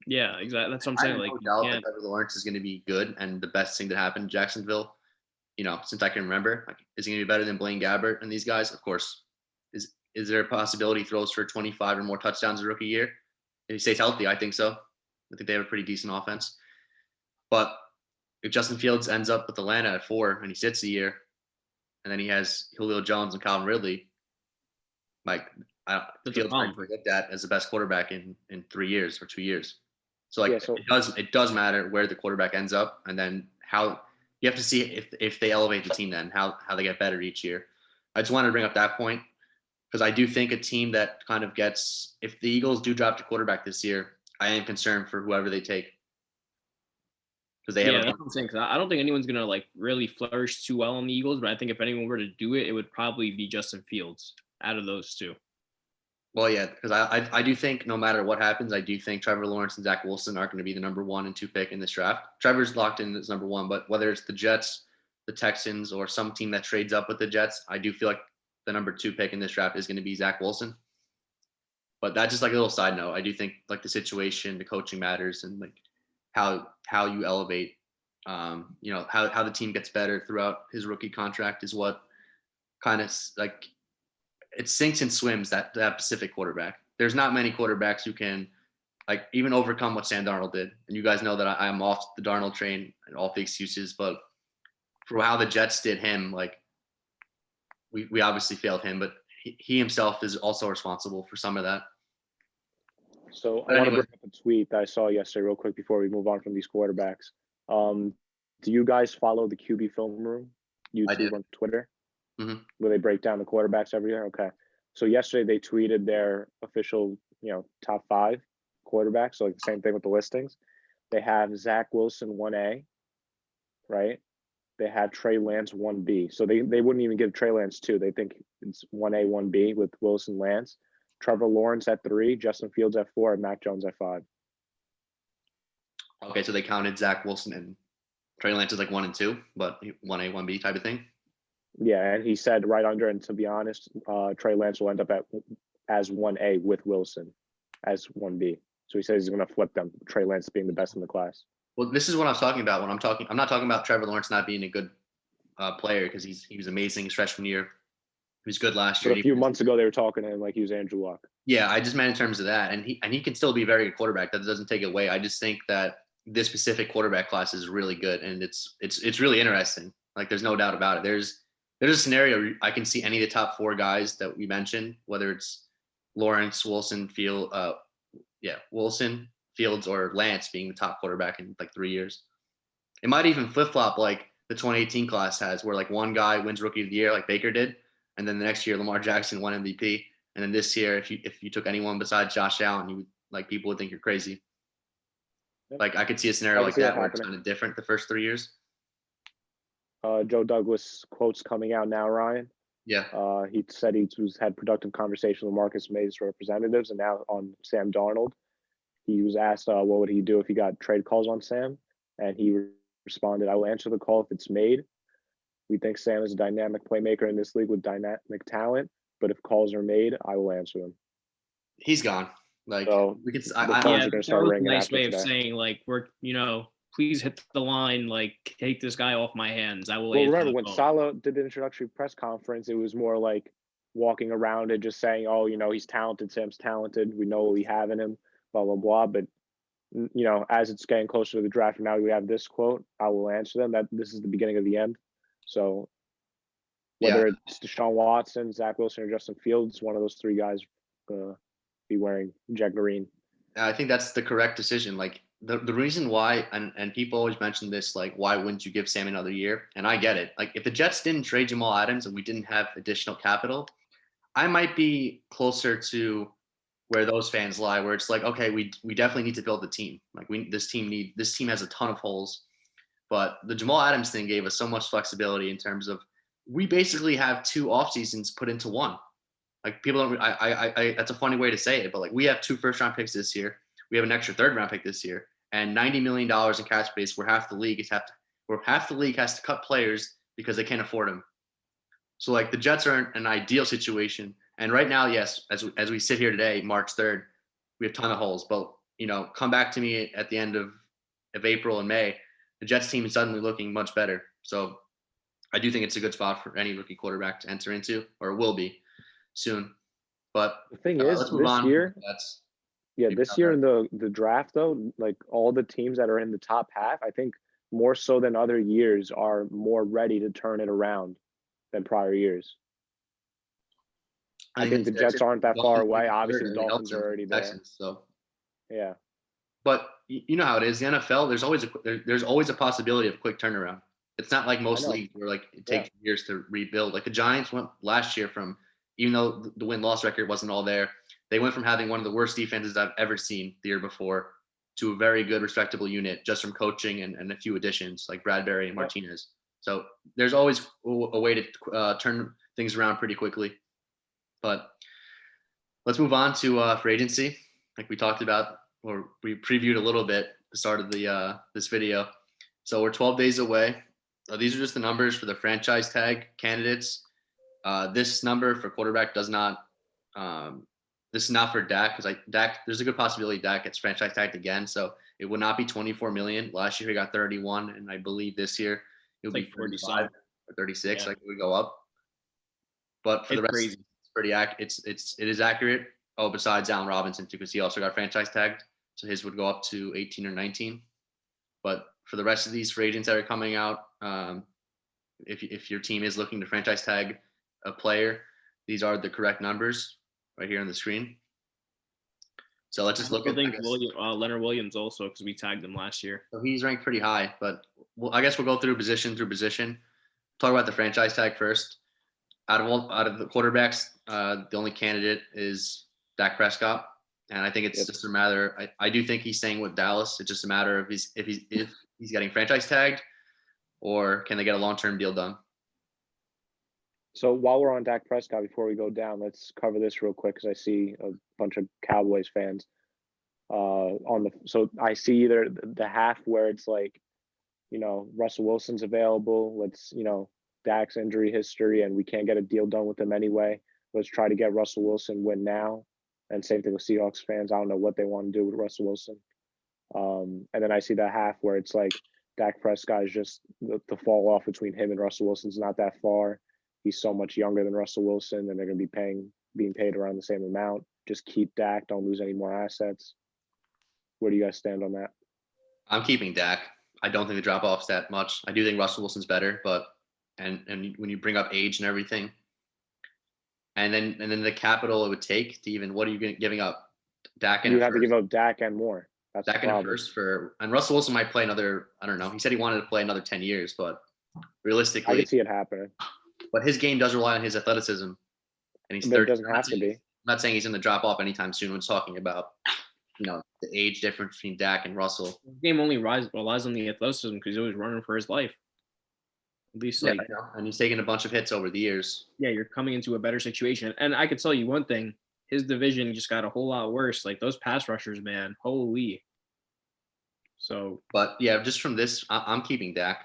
C: Yeah, exactly. That's what I'm
A: I
C: saying.
A: have no doubt that Trevor Lawrence is going to be good and the best thing to happen in Jacksonville. Since I can remember, is he going to be better than Blaine Gabbert and these guys? Of course. Is there a possibility he throws for 25 or more touchdowns a rookie year? If he stays healthy, I think so. I think they have a pretty decent offense. But if Justin Fields ends up with Atlanta at 4 and he sits a year, and then he has Julio Jones and Calvin Ridley, Fields might be looked at as the best quarterback in 3 years or 2 years. So it does matter where the quarterback ends up, and then how you have to see if they elevate the team, then how they get better each year. I just wanted to bring up that point because I do think a team that kind of gets, if the Eagles do draft a quarterback this year, I am concerned for whoever they take. Because
C: that's what I'm saying. Because I don't think anyone's gonna really flourish too well on the Eagles, but I think if anyone were to do it, it would probably be Justin Fields out of those two.
A: Well, yeah, because I do think no matter what happens, I do think Trevor Lawrence and Zach Wilson are going to be the number 1 and 2 pick in this draft. Trevor's locked in as number 1, but whether it's the Jets the Texans or some team that trades up with the Jets, I do feel like the number 2 pick in this draft is going to be Zach Wilson. But that's just like a little side note. I do think like the situation, the coaching matters, and like how you elevate, how the team gets better throughout his rookie contract is what kind of like it sinks and swims that Pacific quarterback. There's not many quarterbacks who can like even overcome what Sam Darnold did. And you guys know that I'm off the Darnold train and all the excuses, but for how the Jets did him, like we obviously failed him, but he himself is also responsible for some of that.
B: So I want to bring up a tweet that I saw yesterday real quick before we move on from these quarterbacks. Do you guys follow the QB Film Room YouTube on Twitter?
A: Mm-hmm.
B: Where they break down the quarterbacks every year? Okay. So yesterday they tweeted their official, top 5 quarterbacks. So like the same thing with the listings. They have Zach Wilson 1A, right? They have Trey Lance 1B. So they wouldn't even give Trey Lance 2. They think it's 1A, 1B with Wilson, Lance. Trevor Lawrence at 3, Justin Fields at 4, and Mac Jones at 5.
A: Okay, so they counted Zach Wilson and Trey Lance is like 1 and 2, but 1A, 1B type of thing.
B: Yeah, and he said right under, and to be honest, Trey Lance will end up as 1A with Wilson as 1B. So he says he's going to flip them, Trey Lance being the best in the class.
A: Well, this is what I'm talking about when I'm not talking about Trevor Lawrence not being a good player because he was amazing his freshman year. He was good last year.
B: But a few months ago, they were talking to him like he was Andrew Luck.
A: Yeah, I just meant in terms of that, and he can still be a very good quarterback. That doesn't take it away. I just think that this specific quarterback class is really good, and it's really interesting. Like there's no doubt about it. There's a scenario I can see any of the top 4 guys that we mentioned, whether it's Lawrence, Wilson, Wilson, Fields, or Lance being the top quarterback in like 3 years. It might even flip flop like the 2018 class has, where like one guy wins Rookie of the Year like Baker did. And then the next year, Lamar Jackson won MVP. And then this year, if you took anyone besides Josh Allen, people would think you're crazy.
B: Yep.
A: Like I could see a scenario like that where it's kind of different the first 3 years.
B: Joe Douglas quotes coming out now, Ryan.
A: Yeah.
B: He said he had productive conversation with Marcus May's representatives, and now on Sam Darnold. He was asked what would he do if he got trade calls on Sam, and he responded, "I will answer the call if it's made. We think Sam is a dynamic playmaker in this league with dynamic talent, but if calls are made, I will answer them."
A: He's gone. Like
B: so
A: we could.
C: That was a nice way of saying like please hit the line, like take this guy off my hands. I will.
B: Well, remember when Saleh did the introductory press conference, it was more like walking around it, just saying, "Oh, he's talented. Sam's talented. We know what we have in him." Blah blah blah. But as it's getting closer to the draft, and now we have this quote, "I will answer them." That this is the beginning of the end. So whether it's Deshaun Watson, Zach Wilson, or Justin Fields, one of those 3 guys be wearing jet green.
A: I think that's the correct decision. Like the reason why, and people always mention this, like why wouldn't you give Sam another year? And I get it. Like if the Jets didn't trade Jamal Adams and we didn't have additional capital, I might be closer to where those fans lie, where it's like, okay, we definitely need to build the team. Like this team has a ton of holes. But the Jamal Adams thing gave us so much flexibility in terms of we basically have 2 off seasons put into one. Like people don't. I that's a funny way to say it, but like we have 2 first-round picks this year. We have an extra 3rd-round pick this year, and $90 million in cap space. Where half the league has to cut players because they can't afford them. So like the Jets are in an ideal situation. And right now, yes, as we sit here today, March 3rd, we have a ton of holes. But come back to me at the end of April and May. The Jets team is suddenly looking much better. So I do think it's a good spot for any rookie quarterback to enter into, or will be soon. But
B: the thing is,
A: let's move
B: this
A: on.
B: year, this year in the draft, though, like all the teams that are in the top half, I think more so than other years are more ready to turn it around than prior years. I think the Jets aren't that far away. Obviously, the Dolphins are already there.
A: So
B: yeah.
A: But you know how it is. The NFL, there's always a possibility of a quick turnaround. It's not like most leagues where like it takes years to rebuild. Like the Giants went last year from, even though the win-loss record wasn't all there, they went from having one of the worst defenses I've ever seen the year before to a very good, respectable unit just from coaching and a few additions like Bradbury and Martinez. So there's always a way to turn things around pretty quickly. But let's move on to free agency, like we talked about, or we previewed a little bit at the start of the this video. So we're 12 days away. these are just the numbers for the franchise tag candidates. This number for quarterback does not. This is not for Dak because Dak. There's a good possibility Dak gets franchise tagged again, so it would not be 24 million. Last year he got 31, and I believe this year it'll be
C: Like 40
A: 45 or 36.
C: Yeah.
A: Like it would go up. But for
C: It's
A: the rest,
C: crazy.
A: it's pretty it is accurate. Oh, besides Allen Robinson too, because he also got franchise tagged, so his would go up to 18 or 19. But for the rest of these free agents that are coming out, if your team is looking to franchise tag a player, these are the correct numbers right here on the screen. So let's just look
C: I
A: at.
C: think Leonard Williams also, because we tagged him last year.
A: So he's ranked pretty high, but I guess we'll go through position. Talk about the franchise tag first. Out of the quarterbacks, the only candidate is Dak Prescott, and I think it's just a matter. I do think he's staying with Dallas. It's just a matter of if he's getting franchise tagged, or can they get a long-term deal done? So
B: while we're on Dak Prescott, before we go down, let's cover this real quick because I see a bunch of Cowboys fans so I see either the half where it's like, Russell Wilson's available. Let's, Dak's injury history and we can't get a deal done with him anyway. Let's try to get Russell Wilson win now. And same thing with Seahawks fans. I don't know what they want to do with Russell Wilson. And then I see the half where it's like Dak Prescott is just the fall off between him and Russell Wilson's not that far. He's so much younger than Russell Wilson, and they're going to be being paid around the same amount. Just keep Dak. Don't lose any more assets. Where do you guys stand on that?
A: I'm keeping Dak. I don't think the drop off's that much. I do think Russell Wilson's better, but and when you bring up age and everything, and then the capital it would take to even what are you giving up? Dak and
B: you have to give up Dak and more. That's
A: Dak and first and Russell Wilson might play another. I don't know. He said he wanted to play another 10 years, but realistically,
B: I can see it happening.
A: But his game does rely on his athleticism, and he's 30.
B: It doesn't have to be.
A: I'm not saying he's going to drop off anytime soon. When talking about the age difference between Dak and Russell.
C: His game only relies on the athleticism because he's always running for his life. At least
A: and he's taken a bunch of hits over the years.
C: Yeah, you're coming into a better situation. And I could tell you one thing, his division just got a whole lot worse. Like those pass rushers, man, holy. So,
A: but yeah, just from this, I'm keeping Dak.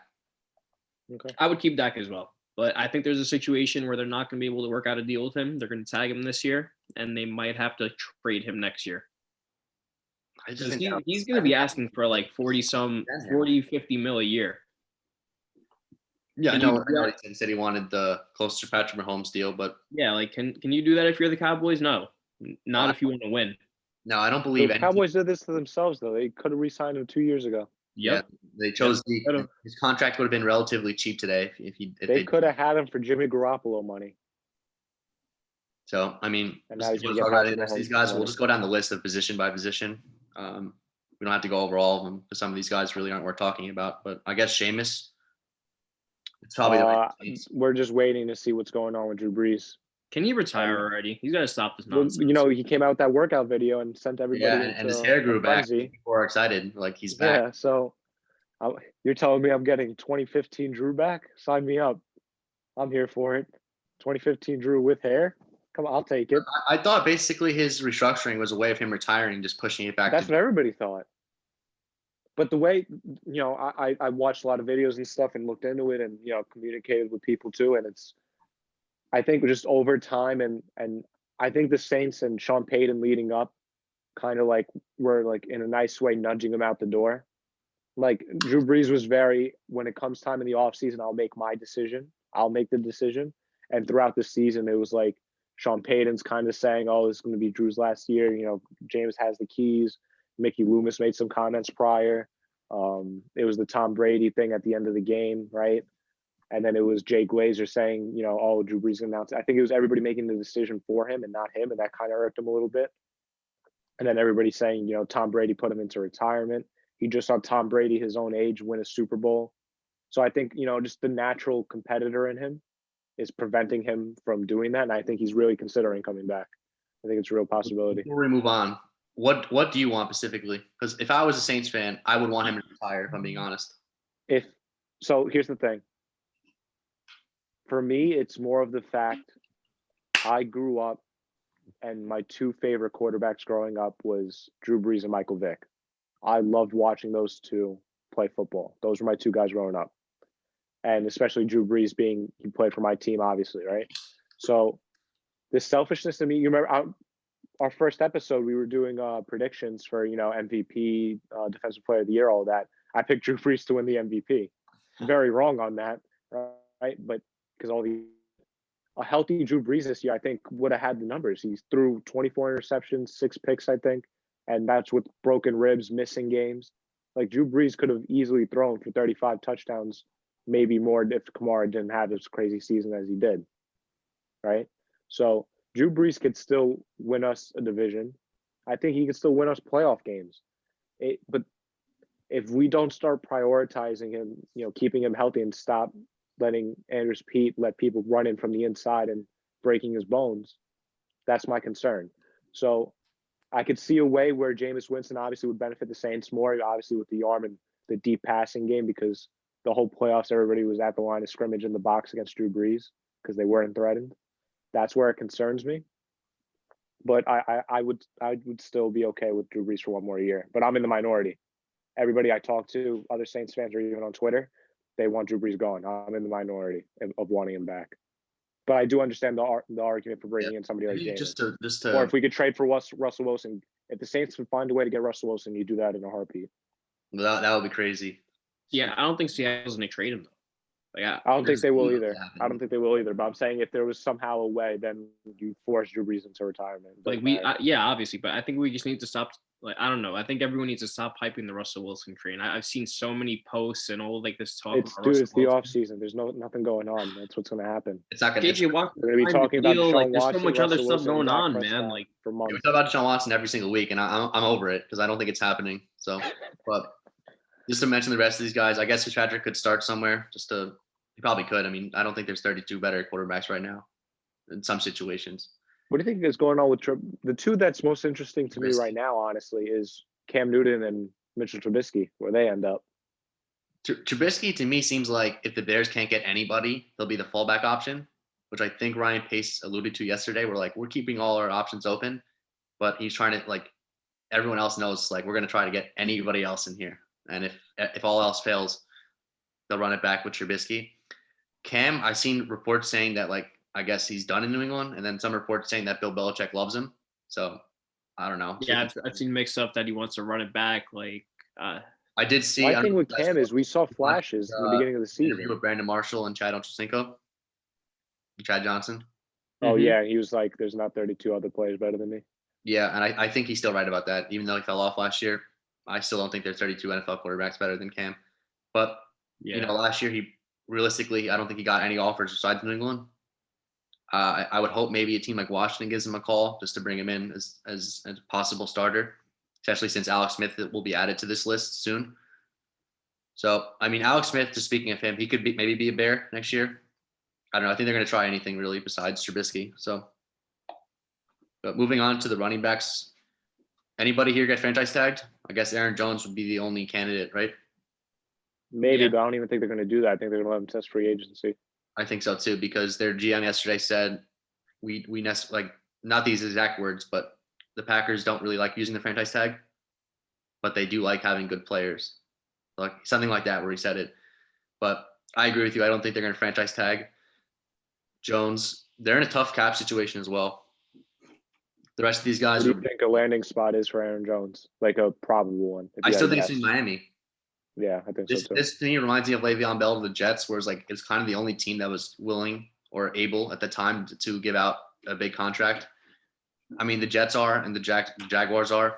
C: Okay. I would keep Dak as well. But I think there's a situation where they're not going to be able to work out a deal with him. They're going to tag him this year, and they might have to trade him next year. He's going to be asking for like 40, 50 mil a year.
A: Yeah, I know he said he wanted the close to Patrick Mahomes deal, but
C: yeah, like can you do that if you're the Cowboys? No, not if you want to win.
A: No, I don't believe
B: the Cowboys did this to themselves though. They could have re-signed him 2 years ago.
C: Yep.
A: Yeah, they chose his contract would have been relatively cheap today if
B: they could have had him for Jimmy Garoppolo money.
A: So I mean, these guys. We'll just go down the list of position by position. We don't have to go over all of them because some of these guys really aren't worth talking about. But I guess Sheamus. It's probably
B: we're just waiting to see what's going on with Drew Brees.
C: Can he retire already? He's got to stop this nonsense.
B: He came out with that workout video and sent everybody.
A: Yeah, and his hair grew back. People are excited, like he's back.
B: Yeah, so you're telling me I'm getting 2015 Drew back? Sign me up. I'm here for it. 2015 Drew with hair? Come on, I'll take it.
A: I thought basically his restructuring was a way of him retiring, just pushing it back.
B: That's what everybody thought. But the way, I watched a lot of videos and stuff and looked into it and, communicated with people too. And I think just over time and I think the Saints and Sean Payton leading up kind of like were like in a nice way nudging him out the door. Like Drew Brees was when it comes time in the offseason, I'll make my decision. I'll make the decision. And throughout the season, it was like Sean Payton's kind of saying, oh, this is going to be Drew's last year. James has the keys. Mickey Loomis made some comments prior. It was the Tom Brady thing at the end of the game, right? And then it was Jay Glazer saying, oh, Drew Brees announced. I think it was everybody making the decision for him and not him, and that kind of irked him a little bit. And then everybody saying, Tom Brady put him into retirement. He just saw Tom Brady, his own age, win a Super Bowl. So I think, just the natural competitor in him is preventing him from doing that. And I think he's really considering coming back. I think it's a real possibility.
A: Before we move on, what do you want specifically? Because if I was a Saints fan, I would want him to retire, if I'm being honest.
B: So here's the thing. For me, it's more of the fact I grew up and my two favorite quarterbacks growing up was Drew Brees and Michael Vick. I loved watching those two play football. Those were my two guys growing up. and especially Drew Brees he played for my team, obviously, right? So this selfishness to me, you remember our first episode, we were doing predictions for, MVP, Defensive Player of the Year, all that. I picked Drew Brees to win the MVP. Very wrong on that, right? But because a healthy Drew Brees this year, I think, would have had the numbers. He threw 24 interceptions, 6 picks, I think, and that's with broken ribs, missing games. Like, Drew Brees could have easily thrown for 35 touchdowns, maybe more if Kamara didn't have as crazy season as he did, right? So Drew Brees could still win us a division. I think he could still win us playoff games. But if we don't start prioritizing him, keeping him healthy and stop letting Andrews Pete let people run in from the inside and breaking his bones, that's my concern. So I could see a way where Jameis Winston obviously would benefit the Saints more, obviously with the arm and the deep passing game, because the whole playoffs, everybody was at the line of scrimmage in the box against Drew Brees because they weren't threatened. That's where it concerns me. But I would still be okay with Drew Brees for one more year. But I'm in the minority. Everybody I talk to, other Saints fans or even on Twitter, they want Drew Brees gone. I'm in the minority of wanting him back. But I do understand the argument for bringing in somebody like Jameis.
A: Just to,
B: or if we could trade for Russell Wilson, if the Saints could find a way to get Russell Wilson, you do that in a heartbeat.
A: That would be crazy.
C: Yeah, I don't think Seattle's going to trade him, though. Like,
B: I don't think they will either. But I'm saying if there was somehow a way, then you force Drew Brees into retirement.
C: Obviously, but I think we just need to stop. Like, I don't know. I think everyone needs to stop hyping the Russell Wilson train. I've seen so many posts and all like this talk.
B: It's the off season. There's nothing going on. That's what's going to happen.
A: It's not going
B: to. We're going to be talking about Deshaun
C: there's
B: Watson,
C: so much
B: Russell
C: other
B: Wilson,
C: stuff going on,
B: Prescott
C: man. Like,
B: for months.
A: We talk about Deshaun Watson every single week, and I'm over it because I don't think it's happening. So, but just to mention the rest of these guys, I guess Fitzpatrick could start somewhere. He probably could. I mean, I don't think there's 32 better quarterbacks right now in some situations.
B: What do you think is going on with the two that's most interesting to me right now, honestly, is Cam Newton and Mitchell Trubisky, where they end up.
A: Trubisky, to me, seems like if the Bears can't get anybody, they'll be the fallback option, which I think Ryan Pace alluded to yesterday. We're keeping all our options open, but he's trying to, everyone else knows, we're going to try to get anybody else in here. And if all else fails, they'll run it back with Trubisky. Cam, I've seen reports saying that, I guess he's done in New England, and then some reports saying that Bill Belichick loves him. So I don't know.
C: Yeah, I've seen mixed up that he wants to run it back.
A: I did see.
B: My thing with Cam is we saw flashes in the beginning of the season.
A: Interview with Brandon Marshall and Chad Ochocinco. Chad Johnson.
B: Oh, yeah. He was like, there's not 32 other players better than me.
A: Yeah, and I think he's still right about that. Even though he fell off last year, I still don't think there's 32 NFL quarterbacks better than Cam. But, last year, realistically, I don't think he got any offers besides New England. I would hope maybe a team like Washington gives him a call just to bring him in as a possible starter, especially since Alex Smith will be added to this list soon. So, I mean, Alex Smith, just speaking of him, he could maybe be a Bear next year. I don't know. I think they're going to try anything really besides Trubisky. So, but moving on to the running backs, anybody here get franchise tagged? I guess Aaron Jones would be the only candidate, right?
B: Maybe, but I don't even think they're going to do that. I think they're going to let him test free agency.
A: I think so too, because their GM yesterday said we not these exact words, but the Packers don't really like using the franchise tag, but they do like having good players, like something like that where he said it. But I agree with you. I don't think they're going to franchise tag Jones. They're in a tough cap situation as well. The rest of these guys.
B: What do you think a landing spot is for Aaron Jones? Like a probable one.
A: I still think it's in Miami.
B: Yeah, I think so too.
A: This to me reminds me of Le'Veon Bell to the Jets, where it's kind of the only team that was willing or able at the time to give out a big contract. I mean, the Jets are, and the Jaguars are,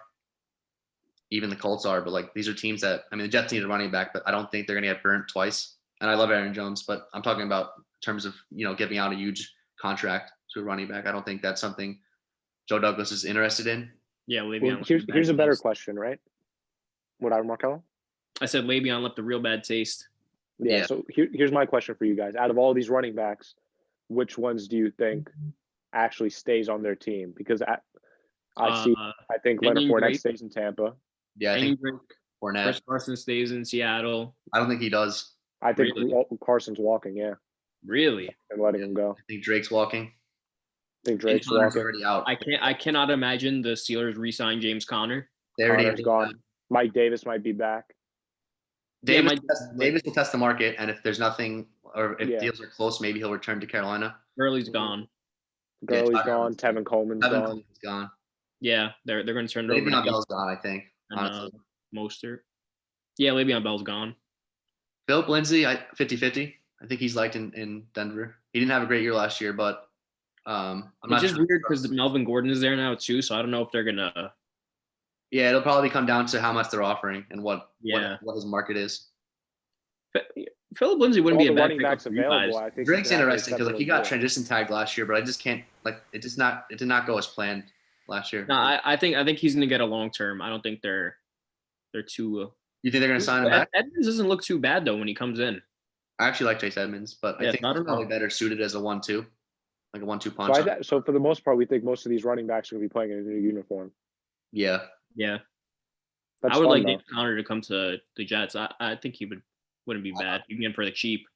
A: even the Colts are, but these are teams that, I mean, the Jets need a running back, but I don't think they're going to get burnt twice. And I love Aaron Jones, but I'm talking about in terms of, giving out a huge contract to a running back. I don't think that's something Joe Douglas is interested in.
C: Yeah, Le'Veon.
B: Well, here's a better question, right? What, Markello?
C: I said Le'Veon left a real bad taste.
B: Yeah. So here's my question for you guys. Out of all these running backs, which ones do you think actually stays on their team? Because I think Leonard Fournette stays in Tampa.
A: Yeah, I think Fournette.
C: Chris Carson stays in Seattle.
A: I don't think he does.
B: I think Carson's walking. Yeah.
C: Really?
B: And letting him go.
A: I think Drake's walking.
B: Already
A: out.
C: I cannot imagine the Steelers re-sign James Conner.
B: Conner's gone. Mike Davis might be back.
C: Yeah,
A: Davis will test the market, and if there's nothing, or if
B: Yeah.
A: deals are close, maybe he'll return to Carolina.
C: Gurley's gone.
B: Gurley's
A: Todd
B: gone.
A: Gurley's
B: Tevin Coleman's
A: Tevin
B: gone.
A: Coleman's gone.
C: Yeah, they're going to turn it over
A: Le'Veon
C: to
A: Bell's gone, I think. Honestly,
C: Mostert. Yeah, Le'Veon Bell's gone.
A: Philip Lindsay, 50-50. I think he's liked in Denver. He didn't have a great year last year, but I'm not
C: It's just
A: sure.
C: weird because Melvin Gordon is there now too, so I don't know if they're gonna.
A: Yeah, it'll probably come down to how much they're offering and what his market is.
C: Philip Lindsay wouldn't
B: All
C: be a
B: the
C: bad
B: running
C: pickup
B: backs
C: for you
B: available.
C: guys.
B: I think
A: Drake's
B: he can
A: interesting because
B: actually
A: he got
B: accept
A: transition tagged last year, but I just can't it did not go as planned last year.
C: No, I think he's gonna get a long term. I don't think they're too.
A: You think they're gonna sign him back?
C: Edmonds doesn't look too bad though when he comes in.
A: I actually like Chase Edmonds, but I think he's probably better suited as a 1-2, like a 1-2 punch.
B: So for the most part, we think most of these running backs are going to be playing in a new uniform.
A: Yeah.
C: I would like James Conner to come to the Jets. I think he wouldn't be bad. You can get him for the cheap.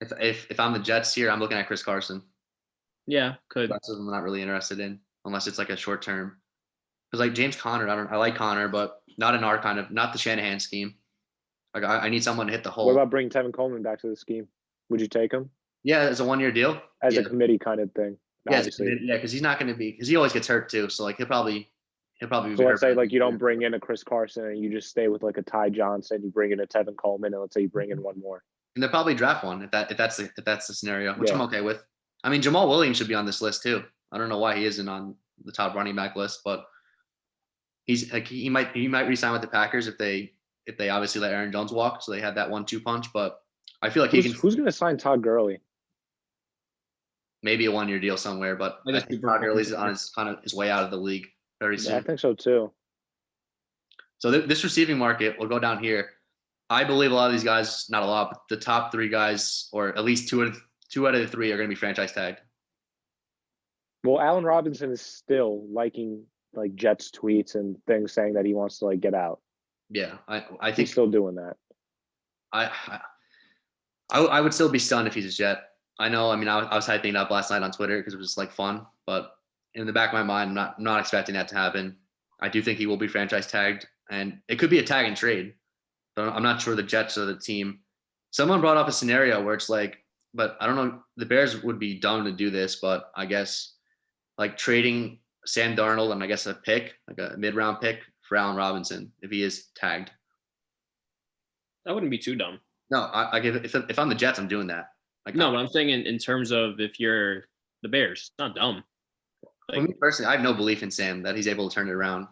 A: If I'm the Jets here, I'm looking at Chris Carson.
C: Yeah, could.
A: That's what I'm not really interested in unless it's like a short term. Because like James Conner, I like Conner, but not in our not the Shanahan scheme. Like I need someone to hit the hole.
B: What about bringing Tevin Coleman back to the scheme? Would you take him?
A: Yeah, as a 1-year deal.
B: As a committee kind of thing. Obviously.
A: Yeah, because he's not going to be because he always gets hurt too. So like he'll probably. So
B: let's say like you don't bring in a Chris Carson and you just stay with like a Ty Johnson. You bring in a Tevin Coleman and let's say you bring in one more.
A: And they'll probably draft one if that's the scenario, which I'm okay with. I mean, Jamal Williams should be on this list too. I don't know why he isn't on the top running back list, but he's like he might re-sign with the Packers if they obviously let Aaron Jones walk, so they have that 1-2 punch. But I feel like
B: who's going to sign Todd Gurley?
A: Maybe a 1-year deal somewhere, but I think Todd Gurley's on his way out of the league very soon.
B: Yeah, I think so too.
A: So this receiving market will go down here. I believe a lot of these guys, not a lot, but the top 3 guys, or at least two out of the 3 are going to be franchise tagged.
B: Well, Allen Robinson is still liking like Jets tweets and things saying that he wants to like get out.
A: Yeah, I think
B: he's still doing that.
A: I would still be stunned if he's a Jet. I know. I mean, I was hyping it up last night on Twitter because it was like fun, but in the back of my mind, I'm not expecting that to happen. I do think he will be franchise tagged, and it could be a tag and trade. But I'm not sure the Jets are the team. Someone brought up a scenario where it's like, but I don't know. The Bears would be dumb to do this, but I guess like trading Sam Darnold and I guess a pick, like a mid-round pick for Allen Robinson if he is tagged.
C: That wouldn't be too dumb.
A: No, if I'm the Jets, I'm doing that. Like,
C: no, but I'm saying in terms of if you're the Bears, it's not dumb.
A: Like, for me personally, I have no belief in Sam that he's able to turn it around.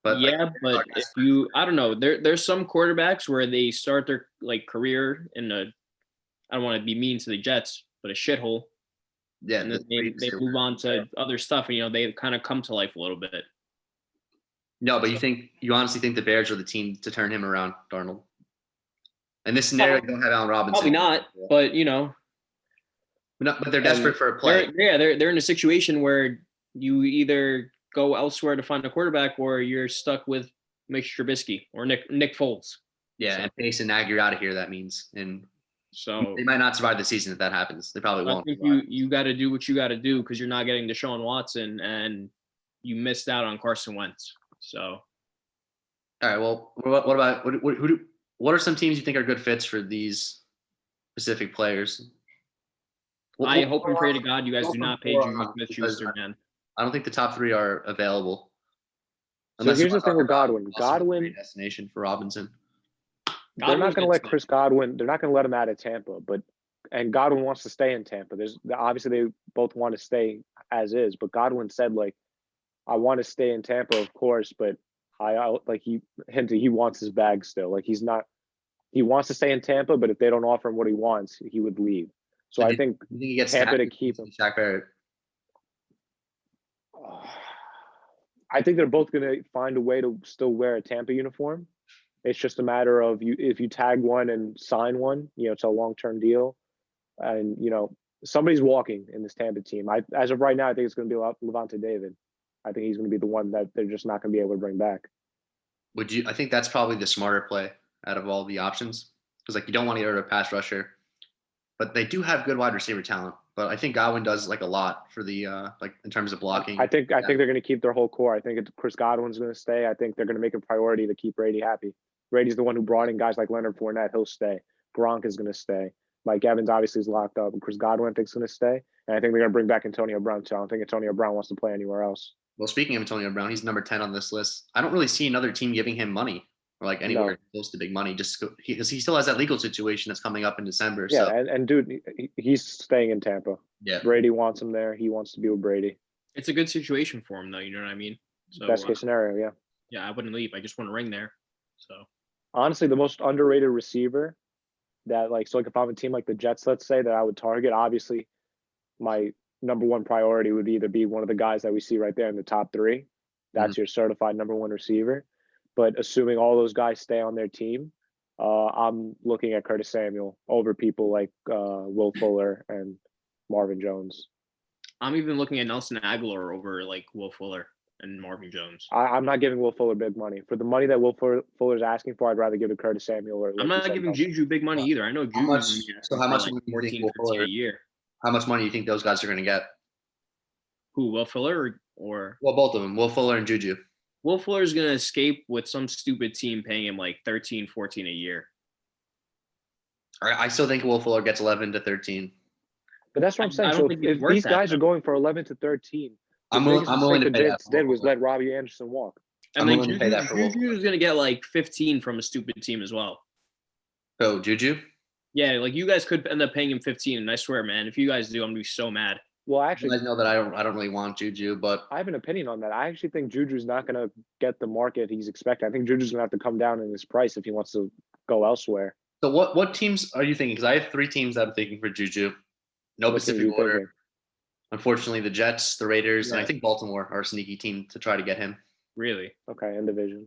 A: But
C: yeah, but if you, I don't know, there's some quarterbacks where they start their like career in a, I don't want to be mean to the Jets, but a shithole.
A: Yeah,
C: and then they move on to other stuff, and they kind of come to life a little bit.
A: No, but you honestly think the Bears are the team to turn him around, Darnold? In this scenario, you don't have Allen Robinson.
C: Probably not, but
A: but they're desperate for a play.
C: They're in a situation where you either go elsewhere to find a quarterback, or you're stuck with Mitch Trubisky or Nick Foles.
A: Yeah, and Pace and Nagy are out of here. That means, and
C: so
A: they might not survive the season if that happens. They probably won't.
C: I think you got to do what you got to do because you're not getting Deshaun Watson, and you missed out on Carson Wentz. So,
A: all right. Well, what about what are some teams you think are good fits for these specific players?
C: I hope and pray to God you guys do not pay Juju Smith-Schuster, man.
A: I don't think the top 3 are available.
B: So here's the thing with Godwin. Godwin
A: destination for Robinson.
B: They're not going to let Chris Godwin. They're not going to let him out of Tampa, and Godwin wants to stay in Tampa. Obviously they both want to stay as is, but Godwin said like, I want to stay in Tampa, of course, but I like he hinted he wants his bag still. Like he wants to stay in Tampa, but if they don't offer him what he wants, he would leave. So I think
A: he gets
B: Tampa to keep him.
A: Shaq Barrett.
B: I think they're both going to find a way to still wear a Tampa uniform. It's just a matter of if you tag one and sign one, it's a long-term deal. And, somebody's walking in this Tampa team. As of right now, I think it's going to be Levante David. I think he's going to be the one that they're just not going to be able to bring back.
A: I think that's probably the smarter play out of all the options. Because like you don't want to get rid of a pass rusher, but they do have good wide receiver talent. But I think Godwin does like a lot for the like in terms of blocking.
B: I think they're going to keep their whole core. I think Chris Godwin's going to stay. I think they're going to make a priority to keep Brady happy Brady's the one who brought in guys like Leonard Fournette. He'll stay. Gronk is going to stay. Mike Evans obviously is locked up. Chris Godwin, I think, is going to stay. And I think they're going to bring back Antonio Brown, too. I don't think Antonio Brown wants to play anywhere else.
A: Well, speaking of Antonio Brown, he's number 10 on this list. I don't really see another team giving him money or like anywhere close to big money just because he still has that legal situation that's coming up in December.
B: Yeah,
A: so.
B: and dude, he's staying in Tampa.
A: Yeah.
B: Brady wants him there. He wants to be with Brady.
C: It's a good situation for him, though. You know what I mean? So,
B: Best case scenario, yeah.
C: Yeah, I wouldn't leave. I just want to ring there. So
B: honestly, the most underrated receiver that so if I'm a team like the Jets, let's say, that I would target, obviously my number one priority would either be one of the guys that we see right there in the top 3. That's your certified number one receiver. But assuming all those guys stay on their team, I'm looking at Curtis Samuel over people like Will Fuller and Marvin Jones.
C: I'm even looking at Nelson Aguilar over like Will Fuller and Marvin Jones.
B: I'm not giving Will Fuller big money. For the money that Will Fuller's asking for, I'd rather give it to Curtis Samuel. Or
C: I'm not giving Juju big money either. I know Juju's
A: how much
C: like 14, 15 a year.
A: How much money do you think those guys are going to get?
C: Who, Will Fuller or?
A: Well, both of them, Will Fuller and Juju.
C: Will Fuller's going to escape with some stupid team paying him like 13, 14 a year.
A: I still think Will Fuller gets 11 to 13.
B: But that's what I'm saying. So if these guys are going for 11 to 13,
A: I'm willing to pay that.
B: Did was let Robbie Anderson walk.
C: And then Juju's going to get like 15 from a stupid team as well.
A: Oh, Juju?
C: Yeah, like you guys could end up paying him 15, and I swear, man, if you guys do, I'm gonna be so mad.
B: Well, actually,
A: you guys know that I don't really want Juju, but
B: I have an opinion on that. I actually think Juju's not going to get the market he's expecting. I think Juju's going to have to come down in his price if he wants to go elsewhere.
A: So what teams are you thinking? Because I have 3 teams that I'm thinking for Juju. No specific order. Thinking? Unfortunately, the Jets, the Raiders, and I think Baltimore are a sneaky team to try to get him.
C: Really?
B: Okay, in division.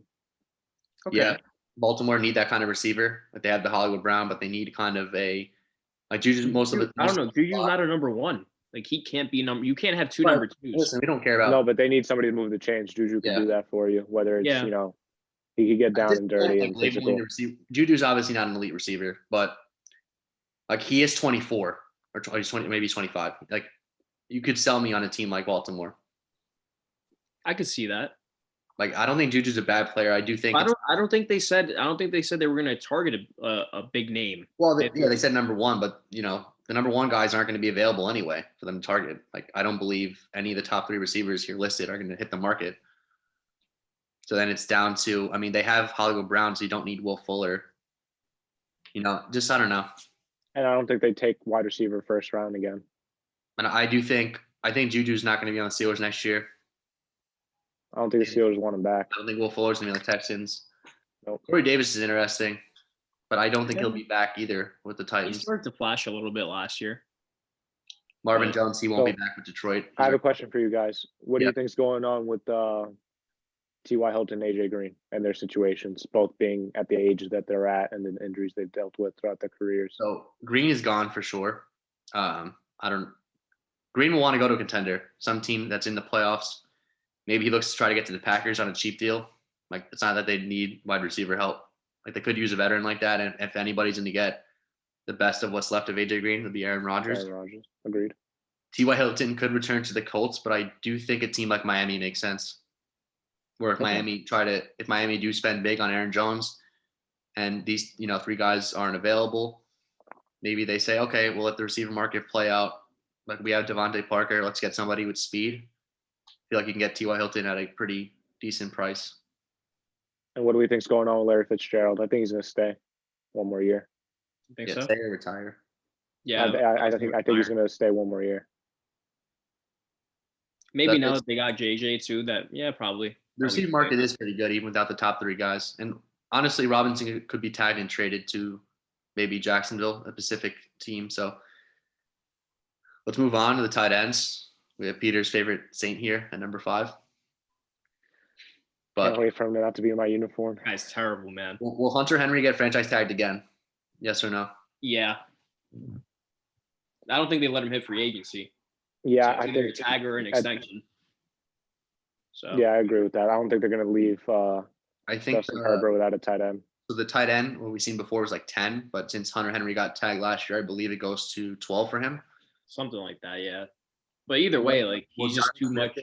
C: Okay.
A: Yeah, Baltimore need that kind of receiver. Like they have the Hollywood Brown, but they need kind of a Juju's most of it.
C: I don't know. Juju's not a number 1. Like he can't be number. You can't have 2 number 2s.
A: Listen, we don't care about.
B: No, but they need somebody to move the chains. Juju can do that for you. Whether it's he could get down and dirty and physical.
A: Juju's obviously not an elite receiver, but like he is 24 or he's 20, maybe 25. Like you could sell me on a team like Baltimore.
C: I could see that.
A: Like I don't think Juju's a bad player. I do think.
C: I don't think they said they were going to target a big name.
A: Well, they said number 1, but the number 1 guys aren't going to be available anyway for them to target. Like I don't believe any of the top 3 receivers here listed are going to hit the market. So then it's down to, I mean, they have Hollywood Brown, so you don't need Will Fuller. Just I don't know.
B: And I don't think they take wide receiver first round again.
A: And I think Juju's not going to be on the Steelers next year.
B: I don't think the Steelers want him back.
A: I don't think Will Fuller's going to be on the Texans.
B: Nope.
A: Corey Davis is interesting, but I don't think he'll be back either with the Titans.
C: He started to flash a little bit last year.
A: Marvin Jones, he won't be back with Detroit.
B: I have a question for you guys. What do you think is going on with T.Y. Hilton and Aj Green and their situations, both being at the age that they're at and the injuries they've dealt with throughout their careers?
A: So Green is gone for sure. Green will want to go to a contender, some team that's in the playoffs. Maybe he looks to try to get to the Packers on a cheap deal. Like it's not that they need wide receiver help. Like they could use a veteran like that. And if anybody's going to get the best of what's left of AJ Green, it would be Aaron Rodgers.
B: Agreed.
A: T.Y. Hilton could return to the Colts, but I do think a team like Miami makes sense. Where if Miami do spend big on Aaron Jones and these, 3 guys aren't available, maybe they say, okay, we'll let the receiver market play out. Like we have Devontae Parker. Let's get somebody with speed. I feel like you can get T.Y. Hilton at a pretty decent price.
B: And what do we think's going on with Larry Fitzgerald? I think he's going to stay one more year.
C: You think so?
A: Stay or retire.
B: Yeah, I think he's going to stay one more year.
C: Maybe now that they got JJ too, probably.
A: The receiver market is pretty good even without the top 3 guys. And honestly, Robinson could be tagged and traded to maybe Jacksonville, a Pacific team. So let's move on to the tight ends. We have Peter's favorite Saint here at number 5. But
B: can't wait for him not to be in my uniform.
C: Guy's terrible, man.
A: Will Hunter Henry get franchise tagged again? Yes or no?
C: Yeah. I don't think they let him hit free agency.
B: Yeah,
C: so I think a tag or an extension. So
B: yeah, I agree with that. I don't think they're going to leave
A: I think
B: Justin Herbert without a tight end.
A: So the tight end, what we've seen before, was like 10, but since Hunter Henry got tagged last year, I believe it goes to 12 for him.
C: Something like that, yeah. But either way, like he's just too much.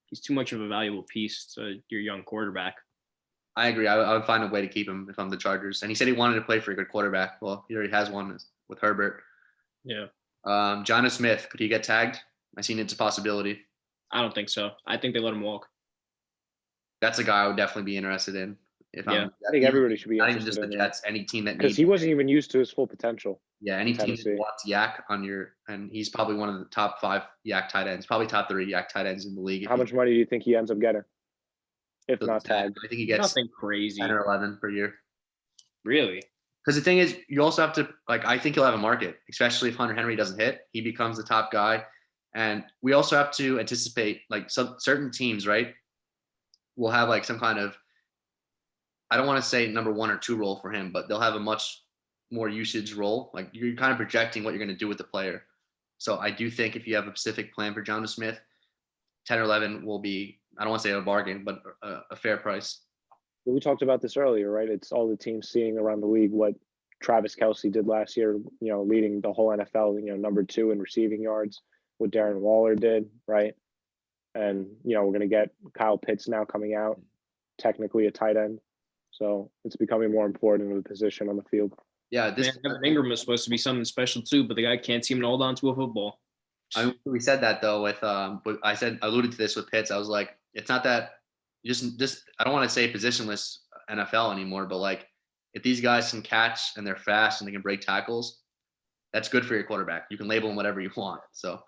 C: He's too much of a valuable piece to your young quarterback.
A: I agree. I would find a way to keep him if I'm the Chargers. And he said he wanted to play for a good quarterback. Well, he already has one with Herbert.
C: Yeah.
A: Jonnu Smith, could he get tagged? I seen it's a possibility.
C: I don't think so. I think they let him walk.
A: That's a guy I would definitely be interested in. If
C: Yeah.
B: I think everybody should be
A: not even just
B: interested
A: the
B: in him
A: Jets, any team that
B: because
A: needs.
B: he wasn't even used to his full potential.
A: Yeah, any team that
B: Tennessee.
A: wants Yak and he's probably one of the top 5 Yak tight ends, probably top 3 Yak tight ends in the league.
B: How much money do you think he ends up getting if
A: So
B: not tagged?
A: I think he gets
C: Nothing crazy.
A: 10 or 11 per year.
C: Really?
A: Because the thing is, you also have to I think he'll have a market, especially if Hunter Henry doesn't hit. He becomes the top guy, and we also have to anticipate some certain teams, right, will have some kind of, I don't want to say number 1 or 2 role for him, but they'll have a much more usage role. Like you're kind of projecting what you're going to do with the player. So I do think if you have a specific plan for Jonnu Smith, 10 or 11 will be, I don't want to say a bargain, but a fair price.
B: We talked about this earlier, right? It's all the teams seeing around the league what Travis Kelce did last year, leading the whole NFL, number 2 in receiving yards, what Darren Waller did, right? And, we're going to get Kyle Pitts now coming out, technically a tight end. So it's becoming more important in the position on the field.
A: Yeah,
C: Evan Ingram was supposed to be something special too, but the guy can't seem to hold on to a football.
A: We said that though with but I alluded to this with Pitts. I was like, it's not that just I don't want to say positionless NFL anymore, but if these guys can catch and they're fast and they can break tackles, that's good for your quarterback. You can label them whatever you want. So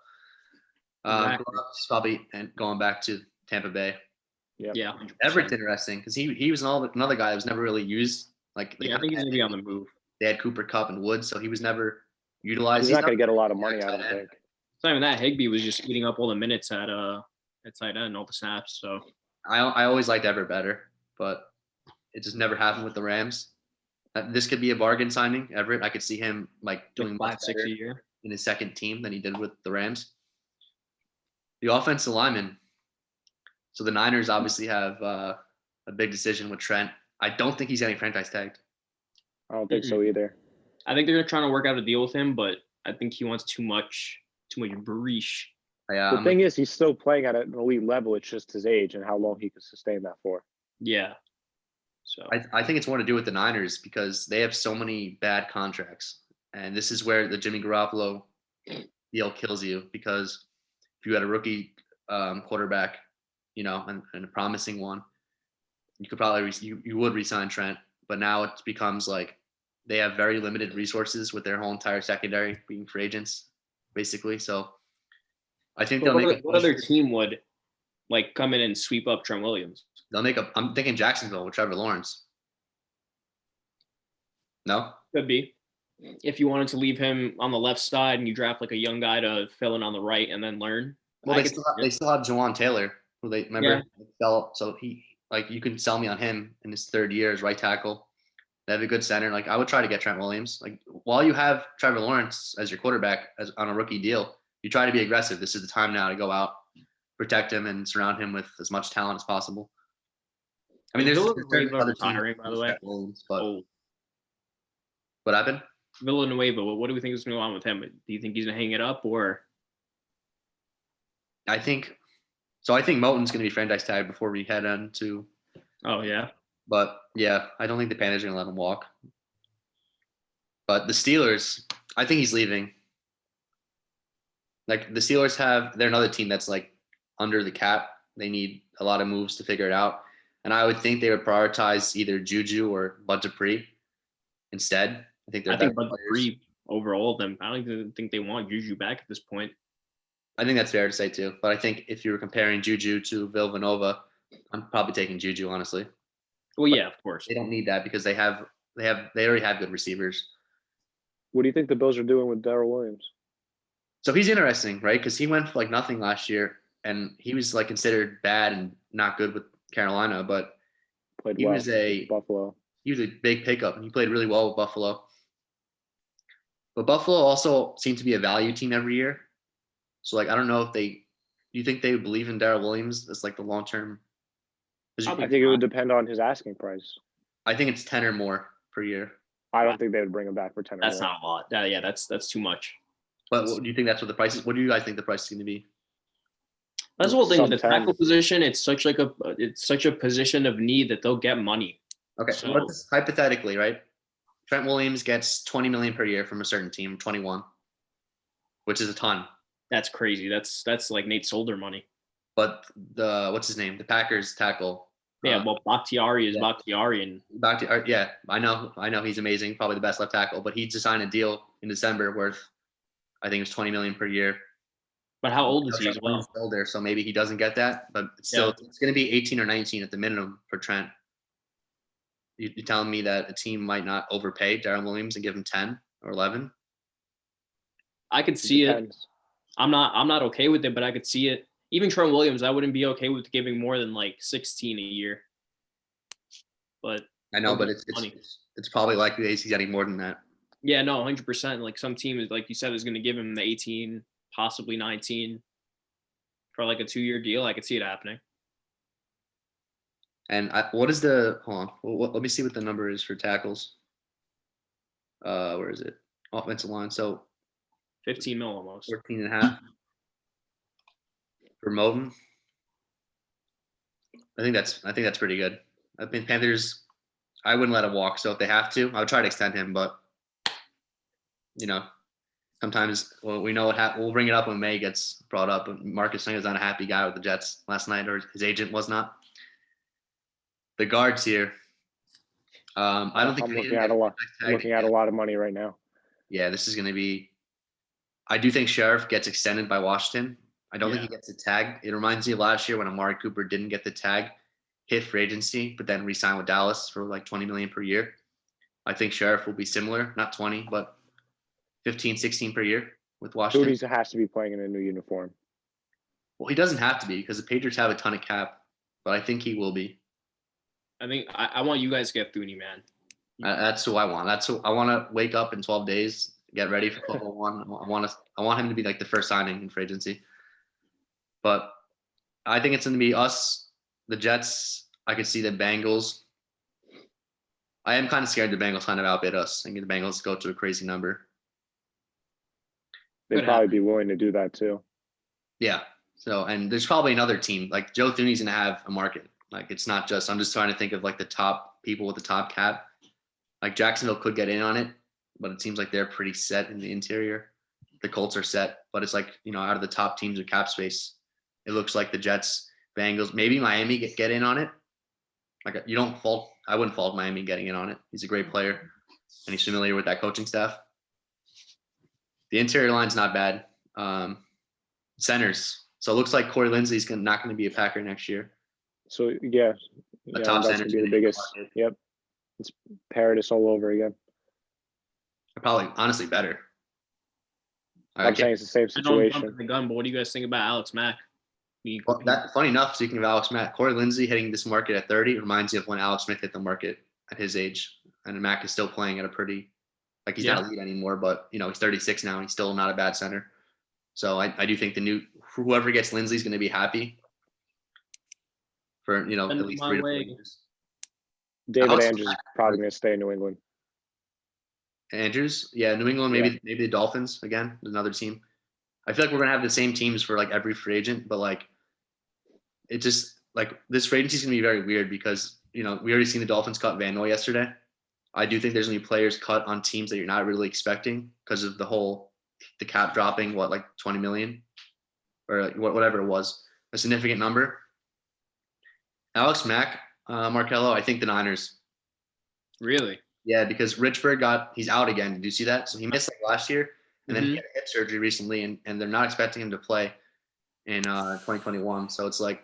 C: Exactly.
A: probably going back to Tampa Bay.
B: Yep.
C: Yeah.
A: Everett's interesting because he was another guy that was never really used.
C: I think he's gonna be on the move.
A: They had Cooper Kupp and Woods, so he was never utilized.
B: He's not going to get a lot of money, I don't think.
C: It's not even that. Higbee was just eating up all the minutes at tight end, all the snaps. So
A: I always liked Everett better, but it just never happened with the Rams. This could be a bargain signing. Everett, I could see him doing
C: 5-6 a year
A: in his second team than he did with the Rams. The offensive lineman. So the Niners obviously have a big decision with Trent. I don't think he's getting franchise tagged.
B: I don't think so either.
C: I think they're trying to work out a deal with him, but I think he wants too much breach.
B: The thing is, he's still playing at an elite level. It's just his age and how long he can sustain that for.
C: Yeah. So
A: I think it's more to do with the Niners because they have so many bad contracts. And this is where the Jimmy Garoppolo deal kills you, because if you had a rookie quarterback, and a promising one, you could probably you would re-sign Trent. But now it becomes they have very limited resources with their whole entire secondary being free agents, basically. So I think
C: what other team would come in and sweep up Trent Williams?
A: I'm thinking Jacksonville with Trevor Lawrence. No?
C: Could be. If you wanted to leave him on the left side and you draft a young guy to fill in on the right and then learn.
A: Well, they still have Jawan Taylor, who they remember fell. So he you can sell me on him in his 3rd year as right tackle. They have a good center. I would try to get Trent Williams. While you have Trevor Lawrence as your quarterback on a rookie deal, you try to be aggressive. This is the time now to go out, protect him, and surround him with as much talent as possible. I mean, there's other
C: retiring, by the way.
A: Williams, but what happened?
C: Villanueva. What do we think is going to go on with him? Do you think he's going to hang it up, or?
A: I think Moton's going to be franchise tagged before we head on to.
C: Oh yeah.
A: But yeah, I don't think the Panthers are going to let him walk. But the Steelers, I think he's leaving. The Steelers they're another team that's under the cap. They need a lot of moves to figure it out. And I would think they would prioritize either Juju or Bud Dupree instead. I think
C: Bud Dupree over all of them. I don't even think they want Juju back at this point.
A: I think that's fair to say too. But I think if you were comparing Juju to Villanova, I'm probably taking Juju, honestly.
C: Well, yeah, of course.
A: They don't need that because they already have good receivers.
B: What do you think the Bills are doing with Darrell Williams?
A: So he's interesting, right? Because he went for nothing last year, and he was considered bad and not good with Carolina, but
B: Played well
A: was
B: Buffalo.
A: He was a big pickup, and he played really well with Buffalo. But Buffalo also seemed to be a value team every year. So I don't know if do you think they believe in Darrell Williams as the long term?
B: I think it would depend on his asking price.
A: I think it's 10 or more per year.
B: I don't think they would bring him back for 10 or more.
C: That's not a lot. Yeah, that's too much.
A: But do you think that's what the price is? What do you guys think the price is going to be?
C: That's the whole thing with the
B: Sub 10.
C: tackle position. It's such a position of need that they'll get money.
A: Okay,
C: So-
A: let's hypothetically, right? Trent Williams gets 20 million per year from a certain team, 21, which is a ton.
C: That's crazy. That's like Nate Solder money.
A: But what's his name? The Packers tackle.
C: Yeah, well, Bakhtiari is
A: yeah.
C: Bakhtiari, and
A: Yeah, I know he's amazing, probably the best left tackle. But he just signed a deal in December worth, I think it was 20 million per year.
C: but how old is he as
A: Trent
C: well?
A: Williams is older, so maybe he doesn't get that. But still, it's going to be 18 or 19 at the minimum for Trent. You're telling me that a team might not overpay Darren Williams and give him 10 or 11?
C: I could see it.
B: Depends.
C: I'm not okay with it, but I could see it. Even Trent Williams, I wouldn't be okay with giving more than like 16 a year. But
A: I know, but
C: money.
A: it's probably likely that he's getting more than that.
C: Yeah, no, 100%. Like some team is, like you said, is going to give him the 18, possibly 19 for like a 2-year deal. I could see it happening.
A: And what is the hold on? Let me see what the number is for tackles. Where is it? Offensive line. So
C: 15 mil almost.
A: 14 and a half for Moten. I think that's pretty good. I mean, Panthers, I wouldn't let him walk. So if they have to, I would try to extend him. But sometimes we know what happens. We'll bring it up when May gets brought up. But Marcus Singer is not a happy guy with the Jets last night, or his agent was not. The guards here. I don't think
B: I'm looking at a lot of money right now.
A: Yeah, this is going to be. I do think Sheriff gets extended by Washington. I don't think he gets a tag. It reminds me of last year when Amari Cooper didn't get the tag, hit free agency, but then re-signed with Dallas for like 20 million per year. I think Sheriff will be similar, not 20, but 15, 16 per year with Washington.
B: Doody has to be playing in a new uniform.
A: Well, he doesn't have to be because the Patriots have a ton of cap, but I think he will be.
C: I think I want you guys to get Thuney, man.
A: That's who I want. That's who I want to wake up in 12 days, get ready for 1201. I want him to be like the first signing in free agency. But I think it's going to be us, the Jets. I could see the Bengals. I am kind of scared the Bengals kind of outbid us. I think the Bengals go to a crazy number.
B: They'd probably be willing to do that too.
A: Yeah. So, and there's probably another team. Like Joe Thuney's going to have a market. Like it's not just, I'm just trying to think of like the top people with the top cap. Like Jacksonville could get in on it, but it seems like they're pretty set in the interior. The Colts are set, but it's like, out of the top teams with cap space, it looks like the Jets, Bengals, maybe Miami get in on it. Like I wouldn't fault Miami getting in on it. He's a great player and he's familiar with that coaching staff. The interior line's not bad. Centers. So it looks like Corey Lindsey's not going to be a Packer next year.
B: So yeah,
A: top
B: that's
A: center
B: gonna be the biggest. Yep, it's Paradis all over again.
A: Probably honestly better.
B: I'm saying it's the same
C: I don't jump
B: situation.
C: the gun, but what do you guys think about Alex Mack?
A: Well, funny enough, speaking of Alex Mack, Corey Lindsey hitting this market at 30 reminds me of when Alex Smith hit the market at his age. And Mack is still playing at a pretty, like he's not elite anymore, but he's 36 now and he's still not a bad center. So I do think whoever gets Lindsey is going to be happy for at least 3 to 4 years.
B: David Andrews is probably going to stay in New England.
A: Andrews, yeah, New England, maybe the Dolphins again, another team. I feel like we're gonna have the same teams for like every free agent, but like it just like this free agency is gonna be very weird because we already seen the Dolphins cut Van Noy yesterday. I do think there's gonna be players cut on teams that you're not really expecting because of the cap dropping like 20 million or like whatever it was, a significant number. Alex Mack, Markello, I think the Niners.
C: Really?
A: Yeah, because Richburg he's out again. Did you see that? So he missed like last year, and then he had hip surgery recently, and they're not expecting him to play in 2021. So it's like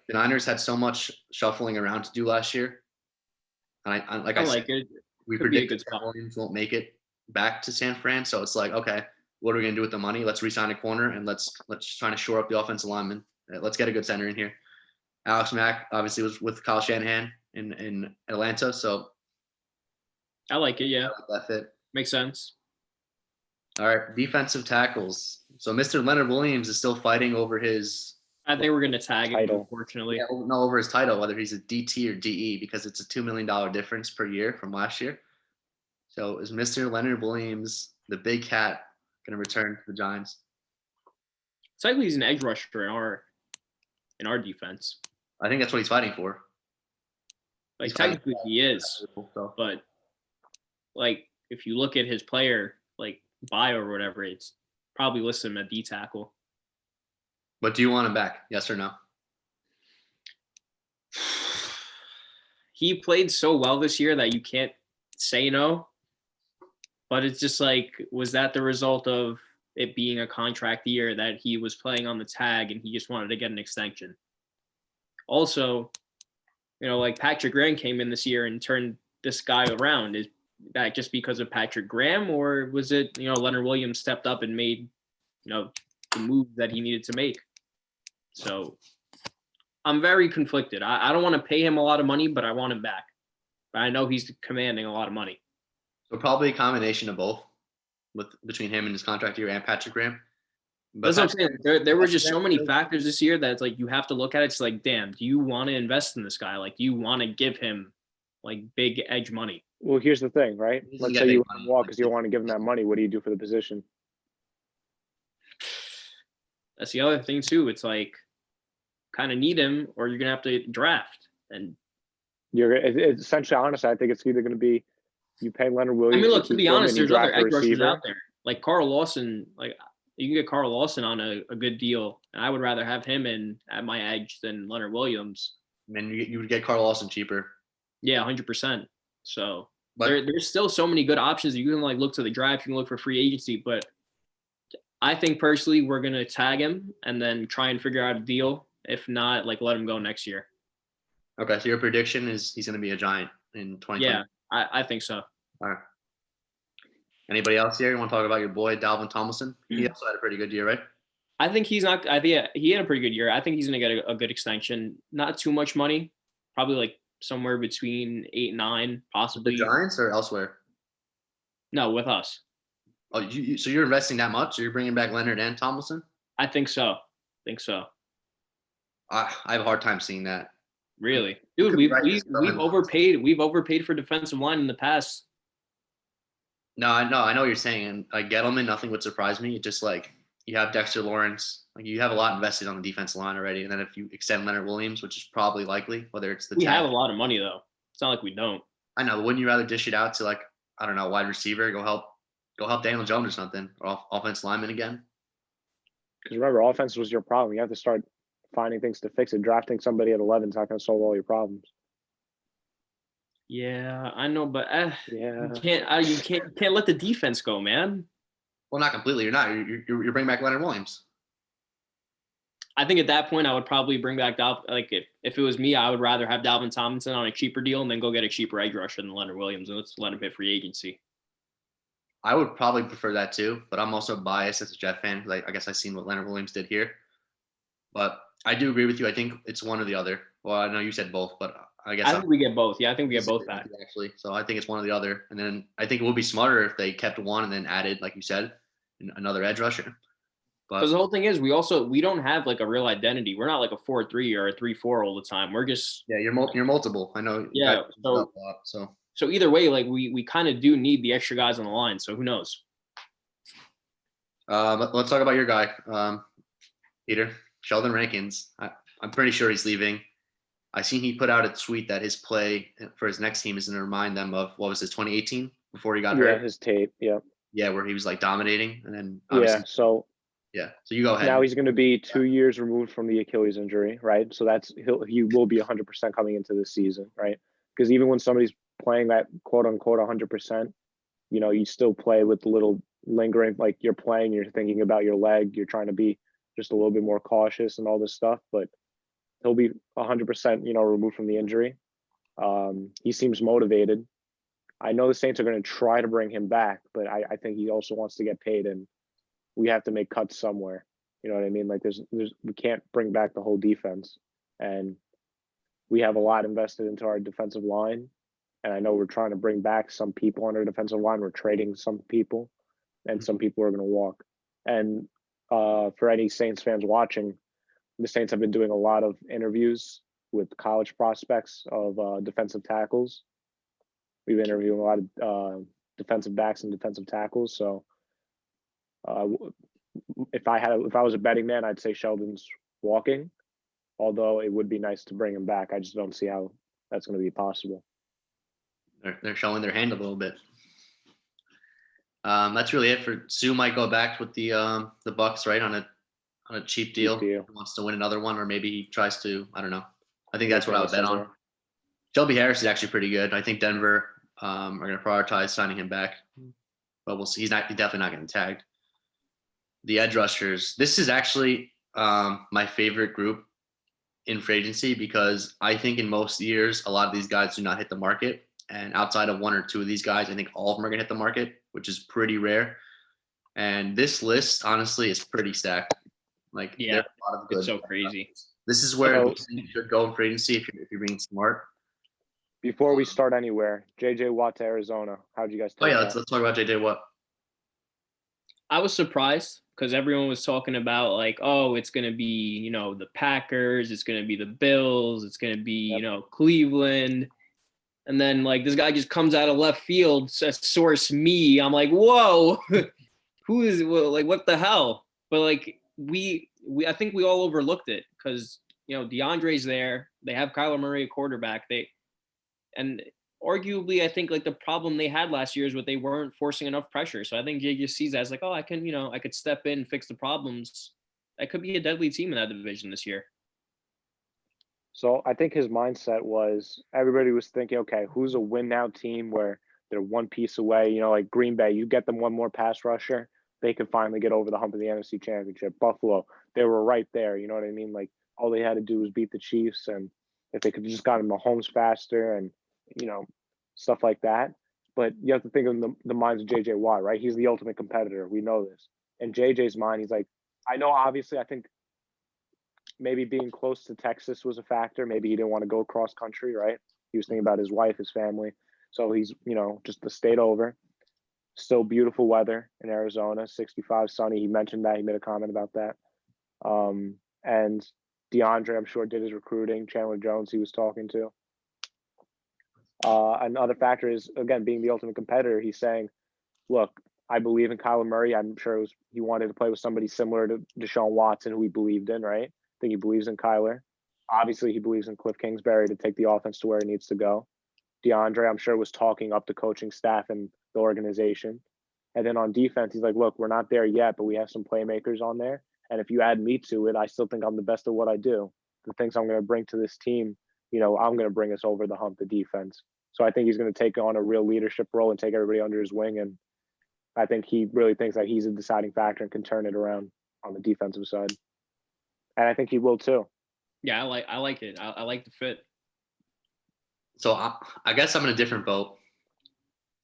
A: the Niners had so much shuffling around to do last year, and I said, we predicted that Williams won't make it back to San Fran. So it's like, okay, what are we gonna do with the money? Let's re-sign a corner and let's try to shore up the offensive lineman. Let's get a good center in here. Alex Mack obviously was with Kyle Shanahan in Atlanta, so.
C: I like it, yeah.
A: I like that fit.
C: Makes sense.
A: All right, defensive tackles. So Mr. Leonard Williams is still fighting over his.
C: I think we're gonna tag him, unfortunately.
A: Yeah, no, over his title, whether he's a DT or DE, because it's a $2 million difference per year from last year. So is Mr. Leonard Williams, the big cat, going to return to the Giants?
C: Technically, he's an edge rusher in our in our defense.
A: I think that's what he's fighting for.
C: Like
A: He's fighting
C: technically he is,
A: so.
C: but like if you look at his player like bio or whatever, it's probably listed him at D tackle.
A: But do you want him back? Yes or no?
C: He played so well this year that you can't say no. But it's just like, was that the result of it being a contract year that he was playing on the tag and he just wanted to get an extension? Also, like Patrick Graham came in this year and turned this guy around. Is that just because of Patrick Graham, or was it, Leonard Williams stepped up and made, the move that he needed to make? So I'm very conflicted. I don't want to pay him a lot of money, but I want him back. But I know he's commanding a lot of money.
A: So probably a combination of both between him and his contract year and Patrick Graham. But
C: that's what I'm saying. There were just so many factors this year that it's like you have to look at it. It's like, damn, do you want to invest in this guy? Like, do you want to give him like big edge money?
B: Well, here's the thing, right? Let's say you want to walk because you want to give him that money. What do you do for the position?
C: That's the other thing too. It's like kind of need him, or you're gonna have to draft. And
B: it's essentially, honestly, I think it's either going to be you pay Leonard Williams.
C: I mean, look, to be honest, there's other edge rushers out there. Like Carl Lawson, like you can get Carl Lawson on a good deal, and I would rather have him in at my edge than Leonard Williams.
A: And you would get Carl Lawson cheaper.
C: Yeah, 100%. So there's still so many good options. You can like look to the draft, you can look for free agency, but I think personally we're gonna tag him and then try and figure out a deal. If not, like let him go next year.
A: Okay, so your prediction is he's gonna be a Giant in 2020?
C: Yeah, I think so.
A: All right. Anybody else here? You want to talk about your boy Dalvin Thomason? He also had a pretty good year, right?
C: I think he's not. I think he had a pretty good year. I think he's going to get a good extension. Not too much money, probably like somewhere between 8 and 9, possibly.
A: The Giants or elsewhere?
C: No, with us.
A: Oh, so you're investing that much? So you're bringing back Leonard and Thomason?
C: I think so.
A: I have a hard time seeing that.
C: Really, dude? We've overpaid. We've overpaid for defensive line in the past.
A: No, I know what you're saying, and like Gettleman, nothing would surprise me. It's just like you have Dexter Lawrence, like you have a lot invested on the defensive line already, and then if you extend Leonard Williams, which is probably likely, whether it's
C: we have a lot of money though. It's not like we don't.
A: I know, but wouldn't you rather dish it out to like I don't know, wide receiver, go help Daniel Jones or something, or offense lineman again?
B: Because remember, offense was your problem. You have to start finding things to fix it. Drafting somebody at 11 is not going to solve all your problems.
C: Yeah, I know, but
B: yeah,
C: you can't let the defense go, man.
A: Well, not completely. You're not. You're bringing back Leonard Williams.
C: I think at that point I would probably bring back like if it was me, I would rather have Dalvin Thomason on a cheaper deal and then go get a cheaper edge rusher than Leonard Williams and let's let him hit free agency.
A: I would probably prefer that too, but I'm also biased as a Jet fan because I guess I've seen what Leonard Williams did here. But I do agree with you. I think it's one or the other. Well, I know you said both, but I think
C: we get both. Yeah, I think we get both back.
A: Actually, so I think it's one or the other. And then I think it would be smarter if they kept one and then added, like you said, another edge rusher.
C: Because the whole thing is, we don't have like a real identity. We're not like a 4-3 or a 3-4 all the time. We're just
A: you're multiple. I know.
C: Yeah. So either way, like we kind of do need the extra guys on the line. So who knows?
A: Let's talk about your guy, Peter Sheldon Rankins. I'm pretty sure he's leaving. I seen he put out a tweet that his play for his next team is going to remind them of what was it, 2018 before he got hurt.
B: Yeah, his tape. Yeah.
A: Yeah, where he was like dominating, and then
B: So
A: you go ahead.
B: Now he's going to be 2 years removed from the Achilles injury, right? So he will be 100% coming into this season, right? Because even when somebody's playing that quote unquote 100%, you still play with the little lingering, like you're playing, you're thinking about your leg, you're trying to be just a little bit more cautious and all this stuff, but he'll be 100%, removed from the injury. He seems motivated. I know the Saints are going to try to bring him back, but I think he also wants to get paid, and we have to make cuts somewhere. You know what I mean? Like we can't bring back the whole defense, and we have a lot invested into our defensive line. And I know we're trying to bring back some people on our defensive line. We're trading some people, and some people are going to walk. And for any Saints fans watching, the Saints have been doing a lot of interviews with college prospects of defensive tackles. We've interviewed a lot of defensive backs and defensive tackles. So if I was a betting man, I'd say Sheldon's walking. Although it would be nice to bring him back, I just don't see how that's going to be possible.
A: They're showing their hand a little bit. That's really it for Sue. Might go back with the Bucks, right, on a cheap deal. He wants to win another one, or maybe he tries to. I don't know. I think that's what I would bet on. Shelby Harris is actually pretty good. I think Denver are going to prioritize signing him back, but we'll see. He's definitely not getting tagged. The edge rushers. This is actually my favorite group in free agency because I think in most years a lot of these guys do not hit the market, and outside of one or two of these guys, I think all of them are going to hit the market, which is pretty rare. And this list, honestly, is pretty stacked. Like,
C: yeah,
A: there's a lot of good.
C: It's so crazy.
A: This is where you should go in free agency if you're being smart.
B: Before we start anywhere, JJ Watt to Arizona. How'd you guys take
A: let's talk about JJ Watt.
C: I was surprised because everyone was talking about like, oh, it's going to be, the Packers, it's going to be the Bills, it's going to be, Cleveland. And then like this guy just comes out of left field, says source me. I'm like, whoa, who is like, what the hell? But like I think we all overlooked it because, DeAndre's there. They have Kyler Murray, a quarterback. And arguably, I think like the problem they had last year is what they weren't forcing enough pressure. So I think Jay just sees that as like, oh, I could step in, fix the problems. That could be a deadly team in that division this year.
B: So I think his mindset was everybody was thinking, okay, who's a win now team where they're one piece away? Like Green Bay, you get them one more pass rusher, they could finally get over the hump of the NFC Championship. Buffalo, they were right there. You know what I mean? Like all they had to do was beat the Chiefs, and if they could have just gotten Mahomes faster and stuff like that. But you have to think of the minds of JJ Watt, right? He's the ultimate competitor. We know this. In JJ's mind, he's like, I know, obviously, I think maybe being close to Texas was a factor. Maybe he didn't want to go cross country, right? He was thinking about his wife, his family. So he's, just the state over. Still beautiful weather in Arizona, 65, sunny. He mentioned that. He made a comment about that. And DeAndre, I'm sure, did his recruiting. Chandler Jones, he was talking to. Another factor is, again, being the ultimate competitor. He's saying, look, I believe in Kyler Murray. I'm sure he wanted to play with somebody similar to Deshaun Watson, who he believed in, right? I think he believes in Kyler. Obviously, he believes in Cliff Kingsbury to take the offense to where it needs to go. DeAndre, I'm sure, was talking up the coaching staff and the organization. And then on defense, he's like, look, we're not there yet, but we have some playmakers on there. And if you add me to it, I still think I'm the best at what I do. The things I'm going to bring to this team, I'm going to bring us over the hump, the defense. So I think he's going to take on a real leadership role and take everybody under his wing. And I think he really thinks that he's a deciding factor and can turn it around on the defensive side. And I think he will too.
C: Yeah, I like it. I like the fit.
A: So I guess I'm in a different boat.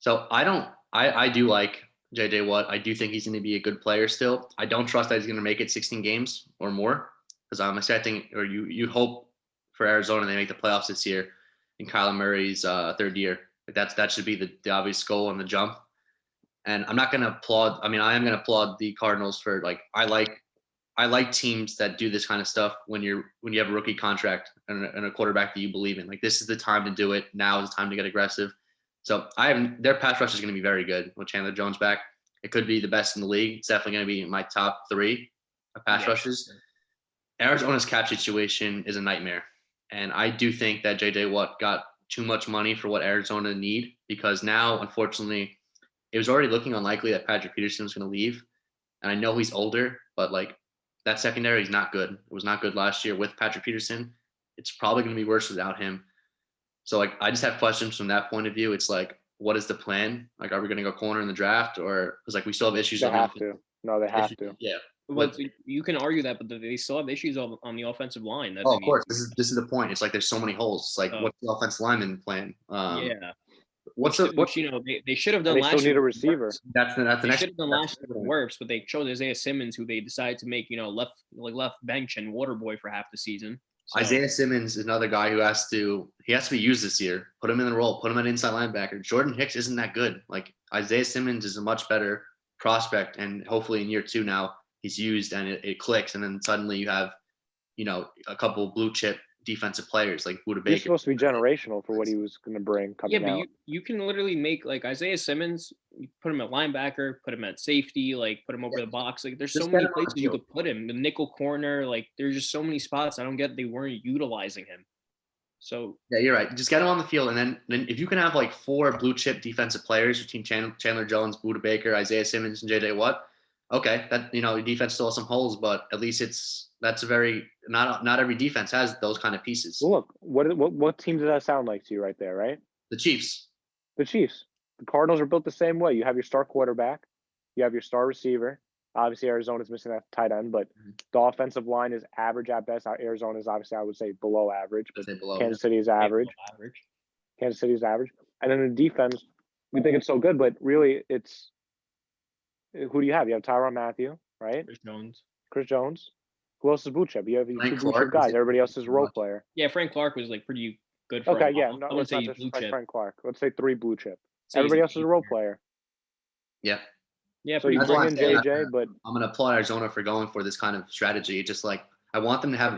A: So I do like JJ Watt. I do think he's going to be a good player still. I don't trust that he's going to make it 16 games or more because honestly, I think, or you hope for Arizona they make the playoffs this year in Kyler Murray's third year. That should be the obvious goal on the jump. And I'm not going to applaud. I mean, I am going to applaud the Cardinals for I like teams that do this kind of stuff when you have a rookie contract and a quarterback that you believe in. Like, this is the time to do it. Now is the time to get aggressive. So their pass rush is going to be very good with Chandler Jones back. It could be the best in the league. It's definitely going to be in my top 3 of pass rushes. Arizona's cap situation is a nightmare. And I do think that JJ Watt got too much money for what Arizona need because now, unfortunately, it was already looking unlikely that Patrick Peterson was going to leave. And I know he's older, but that secondary is not good. It was not good last year with Patrick Peterson. It's probably going to be worse without him. So I just have questions from that point of view. It's like, what is the plan? Like, are we going to go corner in the draft, or because we still have issues?
B: They have to. No, they have to.
A: Yeah.
C: But you can argue that, but they still have issues on the offensive line.
A: Of course. This is the point. It's like there's so many holes. It's like, what's the offensive lineman plan?
C: They should have done last year.
B: They still need a receiver.
A: That's the next.
C: Should have done last year with Wirfs, but they chose Isaiah Simmons, who they decided to make left bench and water boy for half the season. So.
A: Isaiah Simmons is another guy who has to be used this year. Put him in the role. Put him at inside linebacker. Jordan Hicks isn't that good. Like, Isaiah Simmons is a much better prospect, and hopefully in year 2 now he's used and it clicks, and then suddenly you have, a couple blue chip defensive players like Budda Baker.
B: He's supposed to be generational for what he was going to bring coming out.
C: Yeah, but you can literally make Isaiah Simmons. you put him at linebacker, put him at safety, like put him over the box. Like there's so
A: Just
C: many
A: get him on the
C: places you
A: field.
C: could put him. The nickel corner, like there's just so many spots. I don't get they weren't utilizing him. So
A: Yeah, you're right. Just get him on the field, and then if you can have like 4 blue chip defensive players between Chandler Jones, Buda Baker, Isaiah Simmons, and JJ Watt, okay, that your defense still has some holes, but at least that's a very not every defense has those kind of pieces.
B: Well, look, what team does that sound like to you right there, right?
A: The Chiefs.
B: The Chiefs. The Cardinals are built the same way. You have your star quarterback, you have your star receiver. Obviously, Arizona's missing that tight end, but the offensive line is average at best. Arizona is obviously, I would say, below average. But Kansas City is average. Kansas City is average. And then the defense, we think it's so good, but really it's who do you have? You have Tyrann Mathieu, right? Chris Jones. Who else is blue chip? You have two blue chip guys. Everybody else is a role player.
C: Yeah, Frank Clark was like pretty good for
B: okay,
C: a while.
B: yeah. No, let's not just Frank Clark. Let's say 3 blue chip. Everybody else is a role player.
A: Yeah.
C: Yeah,
B: so you bring in JJ, but
A: I'm gonna applaud Arizona for going for this kind of strategy. It's just like I want them to have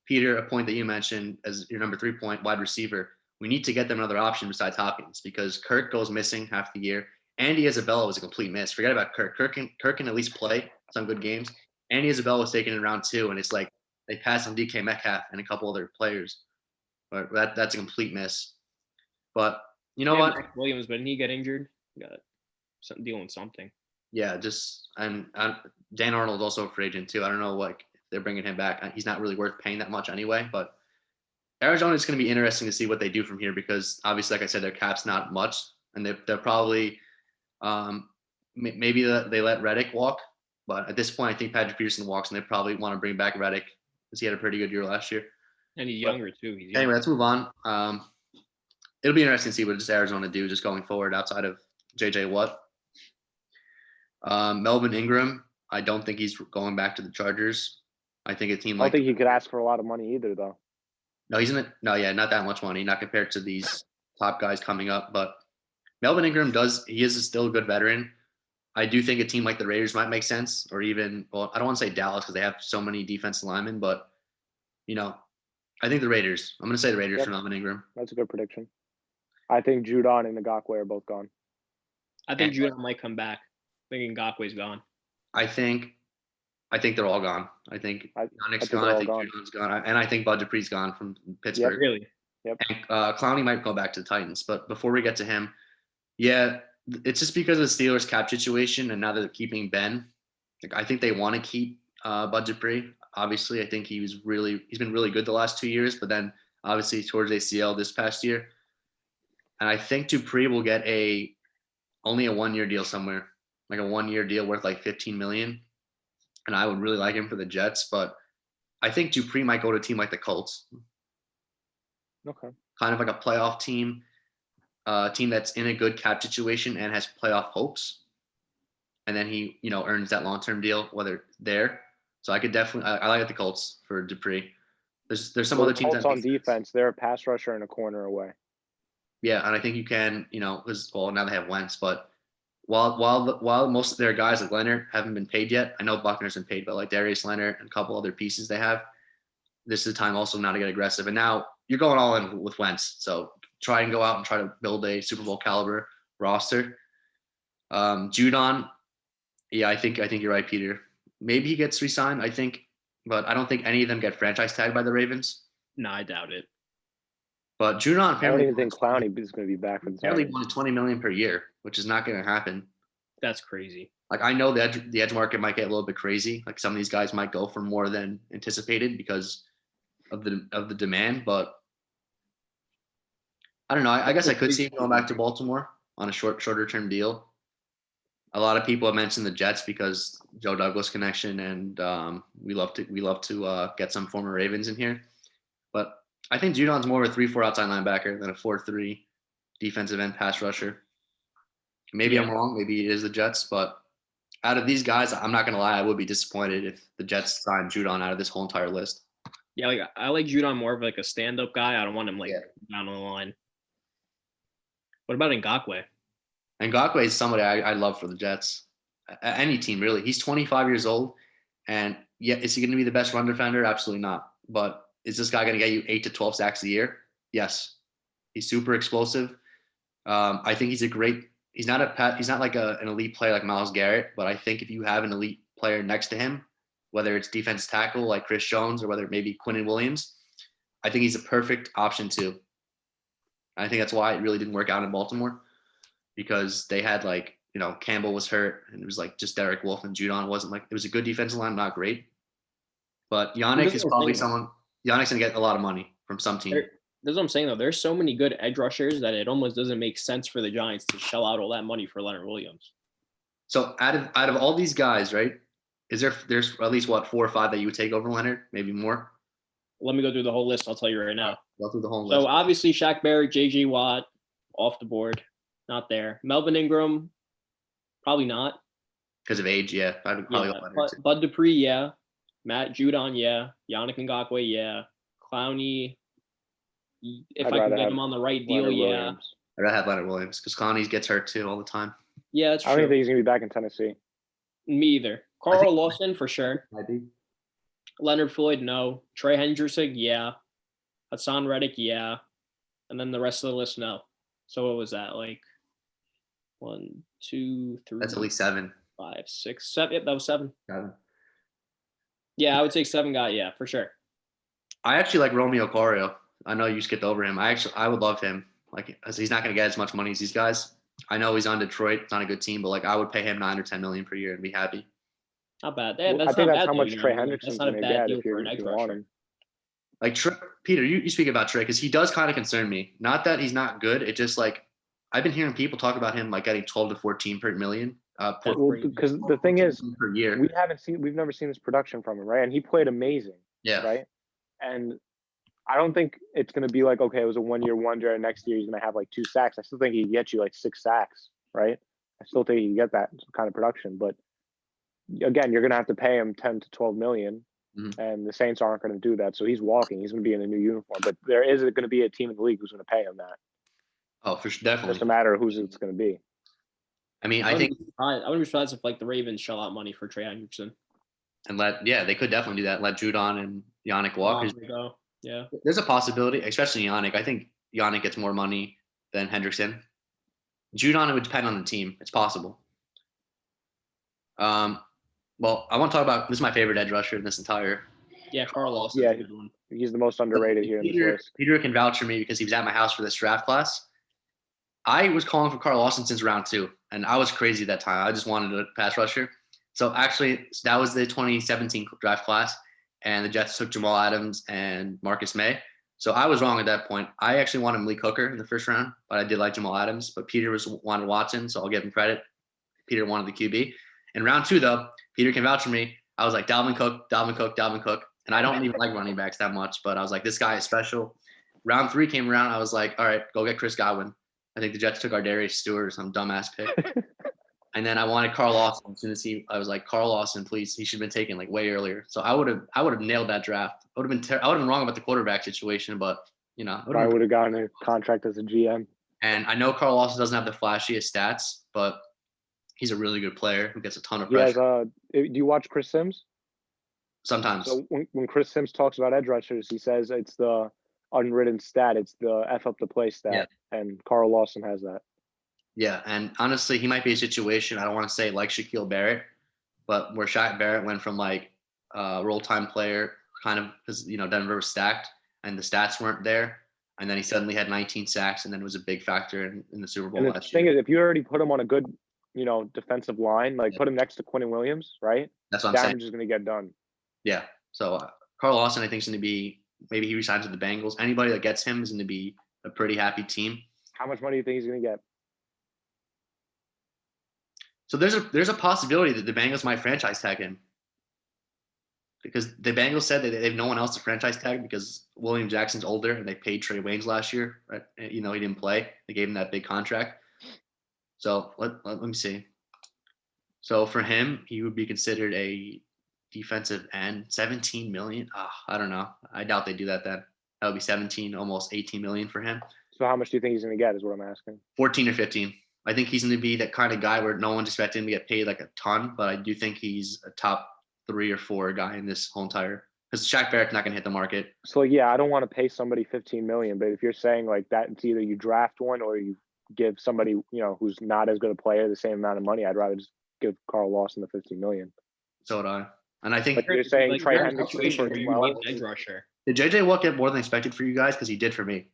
A: Peter, a point that you mentioned as your number 3 point wide receiver. We need to get them another option besides Hopkins because Kirk goes missing half the year. Andy Isabella was a complete miss. Forget about Kirk. Kirk can at least play some good games. Andy Isabella was taken in round 2, and it's like they passed on DK Metcalf and a couple other players. But that's a complete miss. But you know what?
C: Mike Williams, but didn't he get injured? Got something dealing with something.
A: Yeah, and Dan Arnold's also a free agent too. I don't know if they're bringing him back. He's not really worth paying that much anyway. But Arizona is going to be interesting to see what they do from here because obviously, like I said, their cap's not much, and they're probably maybe they let Reddick walk. But at this point, I think Patrick Peterson walks, and they probably want to bring back Reddick because he had a pretty good year last year.
C: And he's younger too.
A: Anyway, let's move on. It'll be interesting to see what Arizona do just going forward outside of JJ Watt. Melvin Ingram, I don't think he's going back to the Chargers. I think a team like.
B: I don't think he could ask for a lot of money either, though.
A: No, not that much money, not compared to these top guys coming up. But Melvin Ingram he is still a good veteran. I do think a team like the Raiders might make sense, or even, well, I don't want to say Dallas because they have so many defensive linemen, but I think the Raiders. I'm going to say the Raiders for Melvin Ingram.
B: That's a good prediction. I think Judon and Ngakoue are both gone.
C: I think Judon might come back. I think Ngakoue's gone. I
A: think they're all gone. I think Yannick's gone. I think Judon's gone. And I think Bud Dupree's gone from Pittsburgh.
C: Yep, really?
B: Yep.
A: And Clowney might go back to the Titans. But before we get to him, yeah, it's just because of the Steelers' cap situation and now they're keeping Ben. I think they want to keep Bud Dupree. Obviously, I think he's been really good the last 2 years, but then obviously towards ACL this past year. And I think Dupree will get only a 1-year deal somewhere, like a 1-year deal worth like $15 million. And I would really like him for the Jets, but I think Dupree might go to a team like the Colts.
B: Okay. Kind
A: of like a playoff team, team that's in a good cap situation and has playoff hopes. And then he, earns that long-term deal, whether there. So I could definitely, I like the Colts for Dupree. There's some other teams.
B: Colts on defense, they're a pass rusher and a corner away.
A: Yeah, and I think you can, because now they have Wentz, but while most of their guys like Leonard haven't been paid yet, I know Buckner's been paid, but like Darius Leonard and a couple other pieces they have, this is the time also not to get aggressive. And now you're going all in with Wentz, so try and go out and try to build a Super Bowl caliber roster. Judon, yeah, I think you're right, Peter. Maybe he gets re-signed, I think, but I don't think any of them get franchise tagged by the Ravens.
C: No, I doubt it.
A: But Judon apparently,
B: I don't even think Clowney is going to be back for the
A: apparently wanted $20 million per year, which is not going to happen.
C: That's crazy.
A: Like I know the edge market might get a little bit crazy. Like some of these guys might go for more than anticipated because of the demand. But I don't know. I guess I could see him going back to Baltimore on a shorter term deal. A lot of people have mentioned the Jets because Joe Douglas connection, and we love to get some former Ravens in here. But I think Judon's more of a 3-4 outside linebacker than a 4-3 defensive end pass rusher. Maybe I'm wrong. Maybe it is the Jets, but out of these guys, I'm not gonna lie, I would be disappointed if the Jets signed Judon out of this whole entire list.
C: Yeah, like I like Judon more of like a stand-up guy. I don't want him down on the line. What about Ngakoue?
A: Ngakoue is somebody I love for the Jets. Any team, really. He's 25 years old, and yeah, is he going to be the best run defender? Absolutely not. But is this guy going to get you 8 to 12 sacks a year? Yes. He's super explosive. I think he's a great he's not like an elite player like Myles Garrett, but I think if you have an elite player next to him, whether it's defense tackle like Chris Jones or whether it may be Quinnen Williams, I think he's a perfect option too. I think that's why it really didn't work out in Baltimore, because they had like, Campbell was hurt and it was like just Derek Wolfe, and Judon wasn't like, it was a good defensive line, not great. But Yannick is probably someone, Yannick's going to get a lot of money from some team.
C: That's what I'm saying, though. There's so many good edge rushers that it almost doesn't make sense for the Giants to shell out all that money for Leonard Williams.
A: So out of all these guys, right, there's at least, 4 or 5 that you would take over Leonard, maybe more?
C: Let me go through the whole list. I'll tell you right now.
A: Go through the whole list.
C: So obviously Shaq Barrett, J.J. Watt, off the board. Not there. Melvin Ingram, probably not.
A: Because of age, yeah. I would probably go Leonard too.
C: Bud Dupree, yeah. Matt Judon, yeah. Yannick Ngakoue, yeah. Clowney, if I can get him on the right deal,
B: Leonard
C: yeah.
B: Williams.
A: I'd rather have Leonard Williams because Clowney gets hurt too all the time.
C: Yeah, that's true.
B: I don't even think he's going to be back in Tennessee.
C: Me either. Carl Lawson, for sure.
A: Maybe.
C: Leonard Floyd, no. Trey Hendrickson, yeah. Hassan Reddick, yeah. And then the rest of the list, no. So what was that? Like 1, 2, 3.
A: That's at least 7.
C: 5, 6, 7. Yep, that was 7.
A: 7.
C: Yeah, I would take 7 guy. Yeah, for sure.
A: I actually like Romeo Corio. I know you skipped over him. I would love him. Like, he's not going to get as much money as these guys. I know he's on Detroit. It's not a good team, but like I would pay him $9 or $10 million per year and be happy.
C: Not bad.
B: I think that's how much Trey Hendrickson's going to get if you want him.
A: Like Peter, you speak about Trey because he does kind of concern me. Not that he's not good. It just like I've been hearing people talk about him like getting 12 to 14 per million.
B: Because the thing is,
A: per year,
B: we've never seen this production from him, right? And he played amazing.
A: Yeah.
B: Right. And I don't think it's going to be like, okay, it was a 1-year wonder, and next year he's going to have like 2 sacks. I still think he can get you like 6 sacks, right? I still think he can get that kind of production. But again, you're going to have to pay him 10 to 12 million, and the Saints aren't going to do that. So he's walking. He's going to be in a new uniform. But there is going to be a team in the league who's going to pay him that.
A: Oh, for sure, definitely.
B: It's just a matter of who's it's going to be.
A: I mean,
C: I wouldn't be surprised if like the Ravens shell out money for Trey Hendrickson.
A: And they could definitely do that. Let Judon and Yannick walk.
C: Go. Yeah. There's
A: a possibility, especially Yannick. I think Yannick gets more money than Hendrickson. Judon, it would depend on the team. It's possible. Well, I want to talk about, this is my favorite edge rusher in this entire.
C: Yeah, Carl Lawson.
B: Yeah, he's the most underrated here in this list.
A: Peter can vouch for me because he was at my house for this draft class. I was calling for Carl Lawson since round 2, and I was crazy at that time. I just wanted a pass rusher. So actually, that was the 2017 draft class, and the Jets took Jamal Adams and Marcus May. So I was wrong at that point. I actually wanted Malik Hooker in the first round, but I did like Jamal Adams. But Peter wanted Watson, so I'll give him credit. Peter wanted the QB. In round 2, though, Peter can vouch for me. I was like, Dalvin Cook. And I don't even like running backs that much, but I was like, this guy is special. Round 3 came around. I was like, all right, go get Chris Godwin. I think the Jets took Darius Stewart or some dumbass pick. And then I wanted Carl Lawson. As soon as I was like, Carl Lawson, please. He should have been taken like way earlier. So I would have nailed that draft. I would have been wrong about the quarterback situation, but
B: I would have gotten a contract as a GM.
A: And I know Carl Lawson doesn't have the flashiest stats, but he's a really good player who gets a ton of pressure.
B: Do you watch Chris Sims?
A: Sometimes.
B: So when Chris Sims talks about edge rushers, he says it's the unwritten stat. It's the F up the play stat. Yeah. And Carl Lawson has that. Yeah,
A: and honestly, he might be a situation, I don't want to say like Shaquille Barrett, but where Shaq Barrett went from like role time player kind of because, Denver was stacked and the stats weren't there. And then he suddenly had 19 sacks and then was a big factor in the Super Bowl last year.
B: The thing is, if you already put him on a good, defensive line, like put him next to Quinnen Williams, right?
A: That's what I'm saying.
B: Damage is going to get done.
A: Yeah. So Carl Lawson, I think, is going to be, maybe he resigns with the Bengals. Anybody that gets him is going to be a pretty happy team.
B: How much money do you think he's going to get?
A: So there's a possibility that the Bengals might franchise tag him because the Bengals said that they have no one else to franchise tag because William Jackson's older and they paid Trey Waynes last year. Right? He didn't play. They gave him that big contract. So let me see. So for him, he would be considered a defensive end. 17 million. I don't know. I doubt they do that then. That would be 17, almost 18 million for him.
B: So how much do you think he's going to get is what I'm asking.
A: 14 or 15. I think he's going to be that kind of guy where no one's expecting him to get paid like a ton, but I do think he's a top 3 or 4 guy in this whole entire, because Shaq Barrett's not going to hit the market.
B: So yeah, I don't want to pay somebody 15 million, but if you're saying like that, it's either you draft one or you give somebody, who's not as good a player the same amount of money. I'd rather just give Carl Lawson the $15 million.
A: So would I. And I think
B: Like you're saying, Trey
C: you're in a
B: Hendrickson
C: situation
B: for
C: where you
B: 12.
C: need an edge rusher.
A: did JJ Watt get more than expected for you guys? Because he did for me.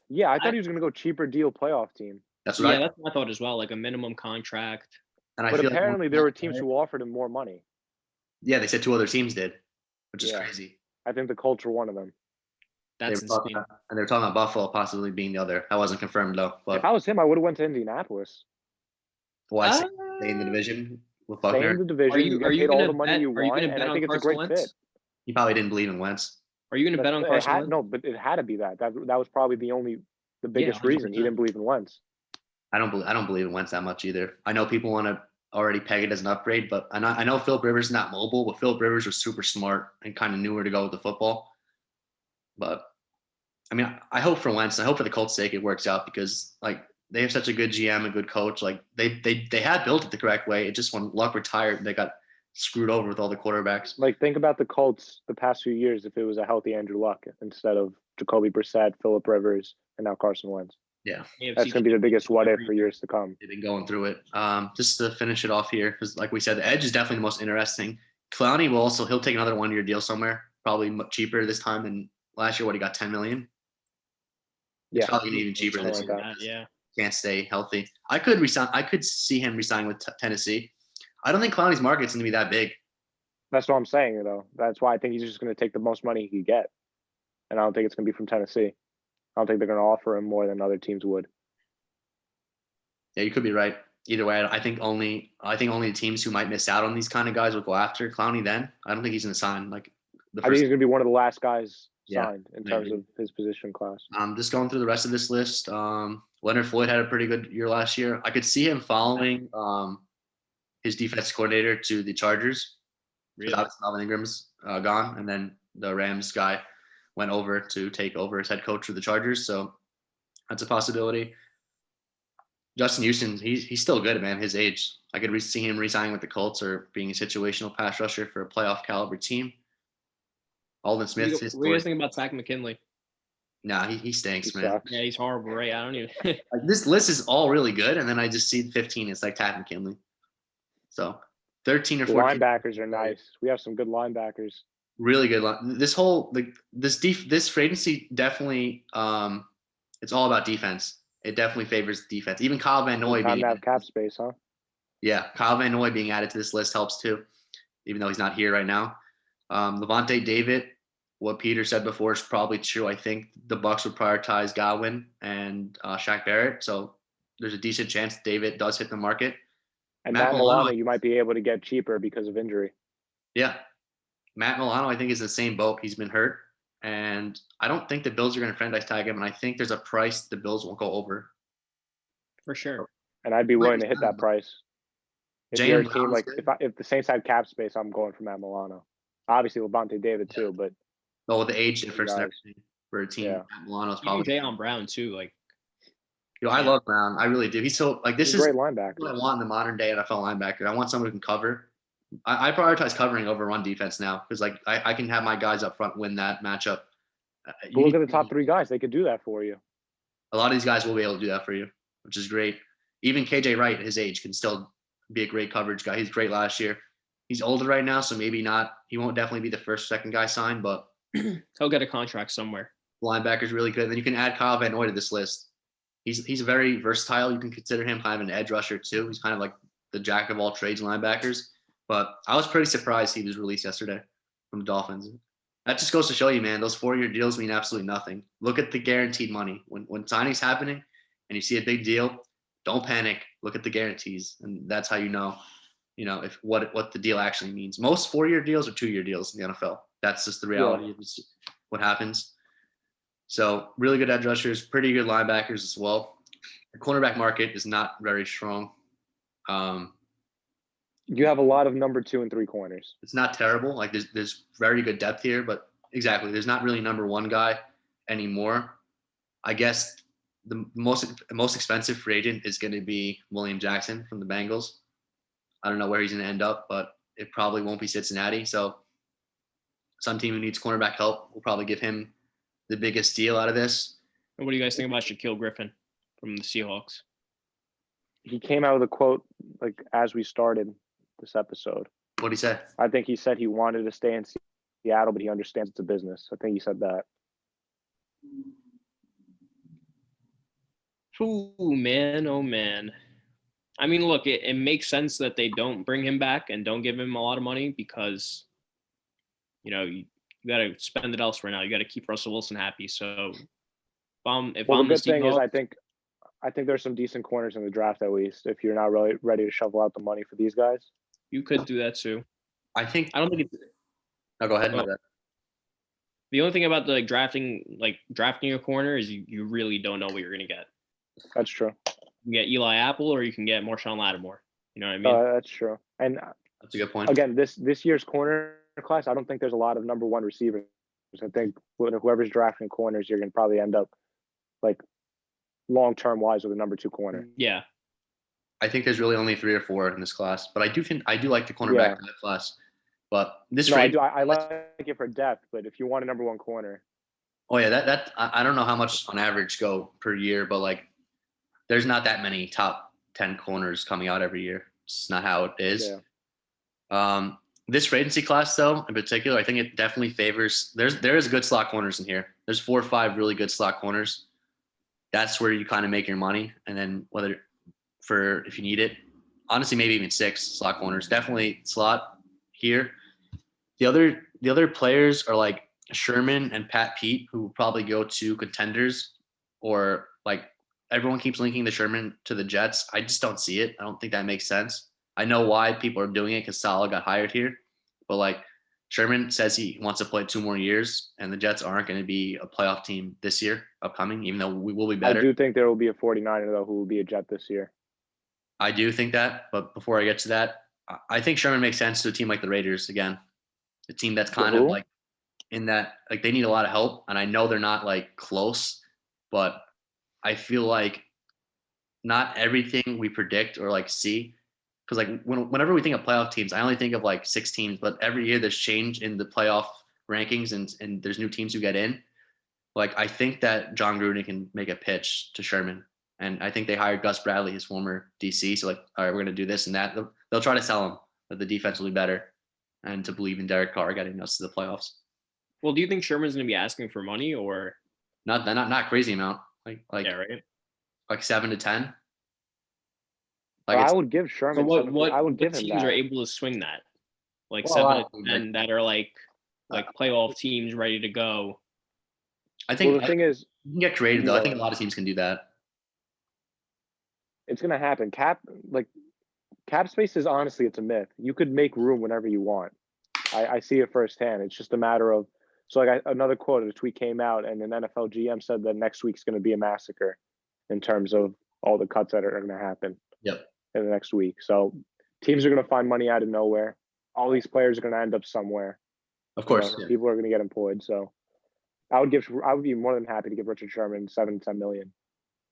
B: Yeah, I thought he was going to go cheaper deal playoff team.
A: That's what
C: That's what I thought as well, like a minimum contract.
A: And I
B: But
A: feel
B: apparently there were teams who offered him more money.
A: Yeah, they said 2 other teams did, which is
B: Yeah.
A: crazy.
B: I think the Colts were one of them.
C: That's
A: And they were talking about Buffalo possibly being the other. That wasn't confirmed though. But
B: If I was him, I would have went to Indianapolis.
A: why stay in the division with
B: Stay in
A: Buckner?
B: the division. You get paid all the money you want, and I think it's a great fit.
A: He probably didn't believe in Wentz.
C: Are you going to bet on Carson Wentz?
B: No, but it had to be that. That was probably the biggest reason he didn't believe in Wentz.
A: I don't believe in Wentz that much either. I know people want to already peg it as an upgrade, but I know Philip Rivers is not mobile, but Philip Rivers was super smart and kind of knew where to go with the football. But I mean, I hope for Wentz, I hope for the Colts' sake it works out because like they have such a good GM, a good coach. Like they had built it the correct way. It just when Luck retired, they got screwed over with all the quarterbacks.
B: Like think about the Colts the past few years if it was a healthy Andrew Luck instead of Jacoby Brissett, Philip Rivers, and now Carson Wentz.
A: Yeah.
B: That's going to be the biggest what if for years to come.
A: They've been going through it. Just to finish it off here, because like we said, the edge is definitely the most interesting. Clowney he'll take another 1-year deal somewhere, probably much cheaper this time than last year. What he got, $10 million?
B: Yeah.
A: It's probably even cheaper this year.
C: Yeah.
A: Can't stay healthy. I could see him resigning with Tennessee. I don't think Clowney's market's going to be that big.
B: That's what I'm saying, though. That's why I think he's just going to take the most money he could get. And I don't think it's going to be from Tennessee. I don't think they're going to offer him more than other teams would.
A: Yeah, you could be right. Either way, I think only the teams who might miss out on these kind of guys will go after Clowney then. I don't think he's going to sign like the
B: I think he's going to be one of the last guys
A: Yeah,
B: signed in terms of his position class.
A: Just going through the rest of this list. Leonard Floyd had a pretty good year last year. I could see him following his defense coordinator to the Chargers.
C: Really?
A: Obviously Melvin Ingram's gone, and then the Rams guy went over to take over as head coach for the Chargers. So that's a possibility. Justin Houston, he's still good, man. His age, I could see him re-signing with the Colts or being a situational pass rusher for a playoff caliber team. Alden Smith.
C: What do you guys think about Zach McKinley?
A: Nah, he stinks,
B: He
A: man.
B: sucks.
C: Yeah, he's horrible, right? I don't even.
A: Like, this list is all really good, and then I just see 15. It's like Tad McKinley. So 13 or 14.
B: Linebackers are nice. We have some good linebackers.
A: Really good. This whole this free agency definitely it's all about defense. It definitely favors defense. Even Kyle Van Noy
B: Time
A: being
B: to have cap space, huh?
A: Yeah, Kyle Van Noy being added to this list helps too, even though he's not here right now. Levante David, what Peter said before is probably true. I think the Bucs would prioritize Godwin and Shaq Barrett, so there's a decent chance David does hit the market.
B: And Matt Milano, you might be able to get cheaper because of injury.
A: Yeah, Matt Milano, I think, is in the same boat. He's been hurt, and I don't think the Bills are going to franchise tag him. And I think there's a price the Bills won't go over.
C: For sure.
B: And I'd be willing to hit that price. If
A: Jalen
B: you're a team
A: Brown's
B: like if the Saints had cap space, I'm going for Matt Milano. Obviously, Levante David too, but
A: with the age difference and
B: guys.
A: everything for a team,
B: Yeah.
A: Matt Milano's
C: Even
A: probably.
C: Jayon Brown too. Like,
A: I love Brown. I really do. He's so like this
B: he's a
A: is
B: great linebacker.
A: what I want in the modern day NFL linebacker. I want someone who can cover. I prioritize covering over run defense now because like I can have my guys up front win that matchup.
B: But look at the top 3 guys; they could do that for you.
A: A lot of these guys will be able to do that for you, which is great. Even KJ Wright, at his age, can still be a great coverage guy. He's great last year. He's older right now, so maybe not. He won't definitely be the first, second guy signed, but
C: he'll get a contract somewhere.
A: linebacker's really good. And then you can add Kyle Van Noy to this list. He's very versatile. You can consider him kind of an edge rusher too. He's kind of like the jack of all trades linebackers. But I was pretty surprised he was released yesterday from the Dolphins. That just goes to show you, man, those 4-year deals mean absolutely nothing. Look at the guaranteed money. When signing's happening and you see a big deal, don't panic. Look at the guarantees. And that's how you know if what the deal actually means. Most 4-year deals are 2-year deals in the NFL. That's just the reality of what happens. So really good edge rushers, pretty good linebackers as well. The cornerback market is not very strong.
B: You have a lot of number 2 and 3 corners.
A: It's not terrible. Like there's very good depth here, but exactly, there's not really number 1 guy anymore. I guess the most expensive free agent is going to be William Jackson from the Bengals. I don't know where he's going to end up, but it probably won't be Cincinnati. So some team who needs cornerback help will probably give him the biggest deal out of this.
C: And what do you guys think about Shaquille Griffin from the Seahawks.
B: He came out with a quote like as we started this episode.
A: What'd he say?
B: I think he said he wanted to stay in Seattle, but he understands it's a business. I think he said that.
C: Ooh, man, oh man. I mean, look, it makes sense that they don't bring him back and don't give him a lot of money because, you got to spend it elsewhere now. You got to keep Russell Wilson happy. So if
B: Well,
C: I'm
B: the good thing is,
C: Seahawks,
B: I think there's some decent corners in the draft at least. If you're not really ready to shovel out the money for these guys,
C: you could do that too.
A: I
C: don't think it's.
A: No, go ahead.
C: Oh. The only thing about the drafting a corner is you really don't know what you're gonna get.
B: That's true.
C: You can get Eli Apple or you can get Marshawn Lattimore. You know what I mean?
B: That's true. And
A: that's a good point.
B: Again, this year's corner class, I don't think there's a lot of number one receivers. I think whoever's drafting corners, you're gonna probably end up like long-term wise with a number two corner.
C: Yeah.
A: I think there's really only 3 or 4 in this class, but I do like the cornerback in that class. But this
B: I like it for depth, but if you want a number one corner.
A: Oh yeah, that I don't know how much on average go per year, but like there's not that many top 10 corners coming out every year. It's not how it is. Yeah. This free agency class though, in particular, I think it definitely favors there is good slot corners in here. There's 4 or 5 really good slot corners. That's where you kind of make your money. And then if you need it, honestly, maybe even 6 slot corners, definitely slot here. The other players are like Sherman and Pat Pete, who will probably go to contenders, or like everyone keeps linking the Sherman to the Jets. I just don't see it. I don't think that makes sense. I know why people are doing it because Saleh got hired here, but like Sherman says he wants to play 2 more years, and the Jets aren't going to be a playoff team this year upcoming, even though we will be better.
B: I do think there will be a 49er though who will be a Jet this year.
A: I do think that, but before I get to that, I think Sherman makes sense to a team like the Raiders again. A team that's kind of like in that, like they need a lot of help. And I know they're not like close, but I feel like not everything we predict or like see, because like whenever we think of playoff teams, I only think of like 6 teams, but every year there's change in the playoff rankings and there's new teams who get in. Like I think that John Gruden can make a pitch to Sherman. And I think they hired Gus Bradley, his former DC. So like, all right, we're going to do this and that. They'll try to sell him that the defense will be better and to believe in Derek Carr getting us to the playoffs.
C: Well, do you think Sherman's going to be asking for money or
A: not crazy amount? Like
C: yeah, right?
A: Like 7 to 10.
B: Like I would give Sherman.
C: I would give
B: him
C: teams
B: that.
C: Are able to swing that? Like 7 to 10 that are like playoff teams ready to go.
A: I think
B: the thing is,
A: you can get creative though. I think a lot of teams can do that.
B: It's gonna happen. Cap space is honestly, it's a myth. You could make room whenever you want. I see it firsthand. It's just a matter of another quote. A tweet came out, and an NFL GM said that next week's going to be a massacre in terms of all the cuts that are going to happen.
A: Yep.
B: In the next week, so teams are going to find money out of nowhere. All these players are going to end up somewhere.
A: Of course,
B: people are going to get employed. So I would be more than happy to give Richard Sherman 7 to 10 million.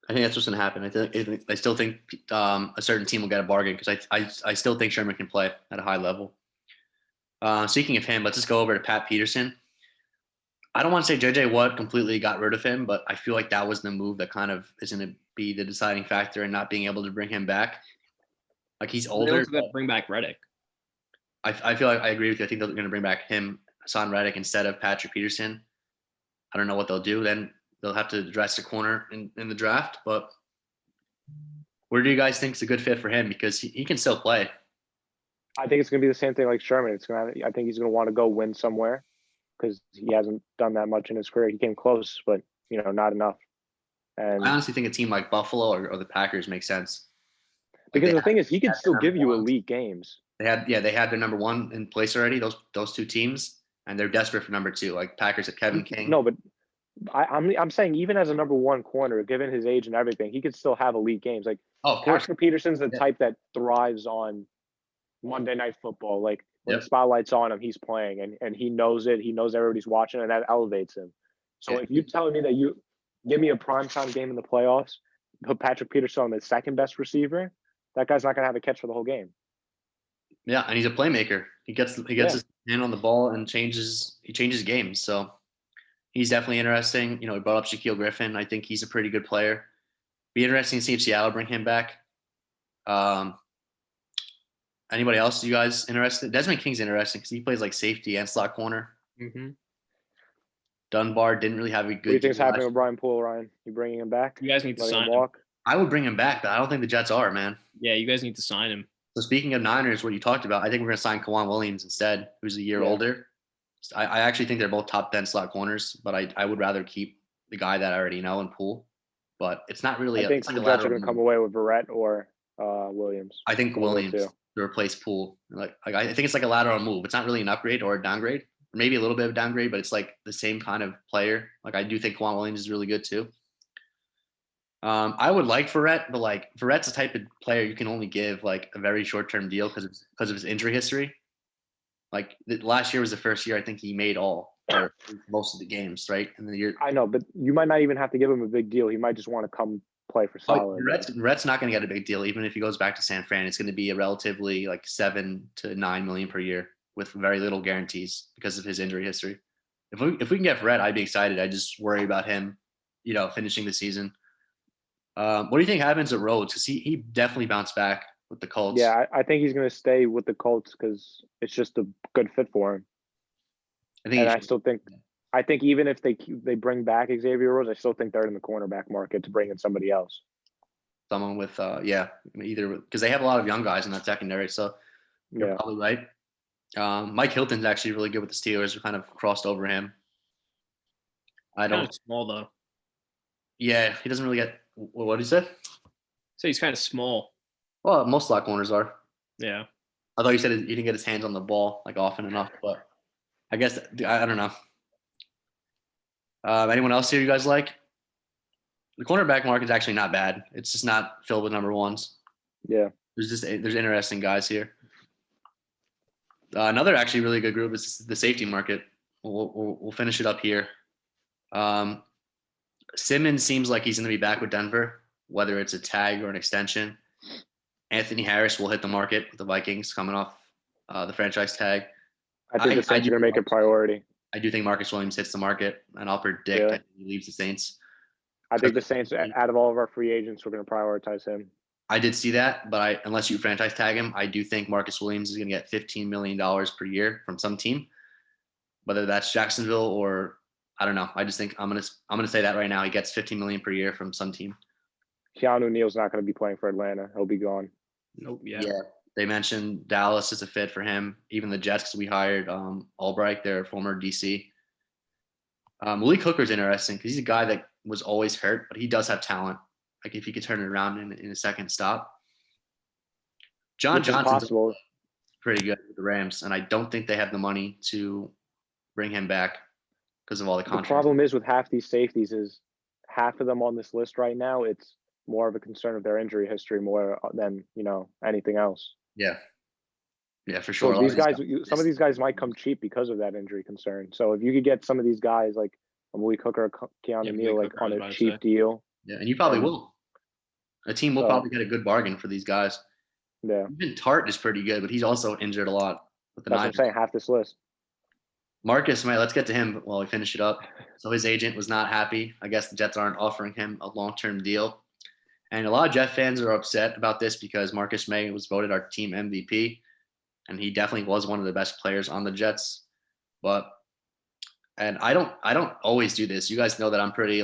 A: I think that's what's going to happen. I still think a certain team will get a bargain because I still think Sherman can play at a high level. Speaking of him, let's just go over to Pat Peterson. I don't want to say JJ Watt completely got rid of him, but I feel like that was the move that kind of is going to be the deciding factor in not being able to bring him back. Like he's older.
C: They're bring back Reddick.
A: I feel like I agree with you. I think they're going to bring back Hassan Reddick instead of Patrick Peterson. I don't know what they'll do. Then they'll have to address the corner in the draft. But where do you guys think is a good fit for him? Because he can still play.
B: I think it's going to be the same thing like Sherman. I think he's going to want to go win somewhere because he hasn't done that much in his career. He came close, but not enough. And
A: I honestly think a team like Buffalo or the Packers makes sense.
B: Because the thing is, he could still give you elite games.
A: They had their number 1 in place already. Those 2 teams, and they're desperate for number 2. Like Packers at Kevin King.
B: No, but I'm saying even as a number 1 corner, given his age and everything, he could still have elite games. Like Patrick Peterson's the type that thrives on Monday Night Football. Like when the spotlight's on him, he's playing, and he knows it. He knows everybody's watching, and that elevates him. So if you're telling me that you give me a primetime game in the playoffs, put Patrick Peterson on the second best receiver, that guy's not going to have a catch for the whole game.
A: Yeah, and he's a playmaker. He gets his hand on the ball and changes games. So he's definitely interesting. He brought up Shaquille Griffin. I think he's a pretty good player. Be interesting to see if Seattle bring him back. Anybody else? You guys interested? Desmond King's interesting because he plays like safety and slot corner.
C: Mm-hmm.
A: Dunbar didn't really have a
B: What do you
A: good.
B: think's happening with Brian Poole, Ryan? You bringing him back?
C: You guys need to
B: Letting
C: sign
B: him
C: him.
B: walk?
A: I would bring him back, but I don't think the Jets are, man.
C: Yeah, you guys need to sign him.
A: So speaking of Niners, what you talked about, I think we're going to sign Kwan Williams instead, who's a year
B: Yeah.
A: older. I actually think they're both top 10 slot corners, but I would rather keep the guy that I already know in Poole. But it's not really.
B: I think
A: it's like
B: the
A: a
B: Jets are
A: lateral
B: going to come
A: move.
B: away with Verrett or Williams.
A: I think
B: One of the
A: Williams
B: two.
A: to replace Poole. Like I think it's like a lateral move. It's not really an upgrade or a downgrade, or maybe a little bit of a downgrade, but it's like the same kind of player. Like I do think Kwan Williams is really good too. I would like Verrett, but like Verrett's the type of player you can only give like a very short-term deal because of his injury history. Like last year was the first year I think he made all or most of the games, right? And the year
B: I know, but you might not even have to give him a big deal. He might just want to come play for solid.
A: Verrett's not going to get a big deal, even if he goes back to San Fran. It's going to be a relatively like 7 to 9 million per year with very little guarantees because of his injury history. If we can get Verrett, I'd be excited. I just worry about him, finishing the season. What do you think happens at Rhodes? Because he definitely bounced back with the Colts.
B: Yeah, I think he's going to stay with the Colts because it's just a good fit for him. I think even if they bring back Xavier Rhodes, I still think they're in the cornerback market to bring in somebody else.
A: Someone with either because they have a lot of young guys in that secondary, so you're probably right. Mike Hilton's actually really good with the Steelers. We kind of crossed over him.
C: Kind of small though.
A: Yeah, he doesn't really get. What did he say?
C: So he's kind of small.
A: Well, most slot corners are.
C: Yeah.
A: I thought you said he didn't get his hands on the ball like often enough, but I guess I don't know. Anyone else here you guys like? The cornerback market is actually not bad. It's just not filled with number ones.
B: Yeah.
A: There's interesting guys here. Another actually really good group is the safety market. We'll finish it up here. Simmons seems like he's going to be back with Denver, whether it's a tag or an extension. Anthony Harris will hit the market with the Vikings coming off the franchise tag.
B: I think the Saints are going to make it a priority.
A: I do think Marcus Williams hits the market, and I'll predict that he leaves the Saints.
B: I think the Saints, out of all of our free agents, we're going to prioritize him.
A: I did see that, but unless you franchise tag him, I do think Marcus Williams is going to get $15 million per year from some team, whether that's Jacksonville or I don't know. I just think I'm gonna say that right now. He gets $15 million per year from some team.
B: Keanu Neal's not going to be playing for Atlanta. He'll be gone.
C: Nope. Yeah.
A: They mentioned Dallas is a fit for him. Even the Jets, because we hired Albright, their former DC. Malik Hooker's interesting because he's a guy that was always hurt, but he does have talent. Like if he could turn it around in a second stop. John Johnson's pretty good with the Rams, and I don't think they have the money to bring him back because of all the contracts.
B: The problem is with half these safeties is half of them on this list right now, it's more of a concern of their injury history more than, anything else.
A: Yeah, for sure.
B: So some of these guys might come cheap because of that injury concern. So if you could get some of these guys like Malik Hooker, Keanu Neal, like on a cheap deal.
A: Yeah, and you probably will. A team will probably get a good bargain for these guys.
B: Yeah.
A: Even Tart is pretty good, but he's also injured a lot.
B: That's what I'm saying, half this list.
A: Marcus, let's get to him while we finish it up. So his agent was not happy. I guess the Jets aren't offering him a long-term deal. And a lot of Jet fans are upset about this because Marcus May was voted our team MVP, and he definitely was one of the best players on the Jets. And I don't always do this. You guys know that I'm pretty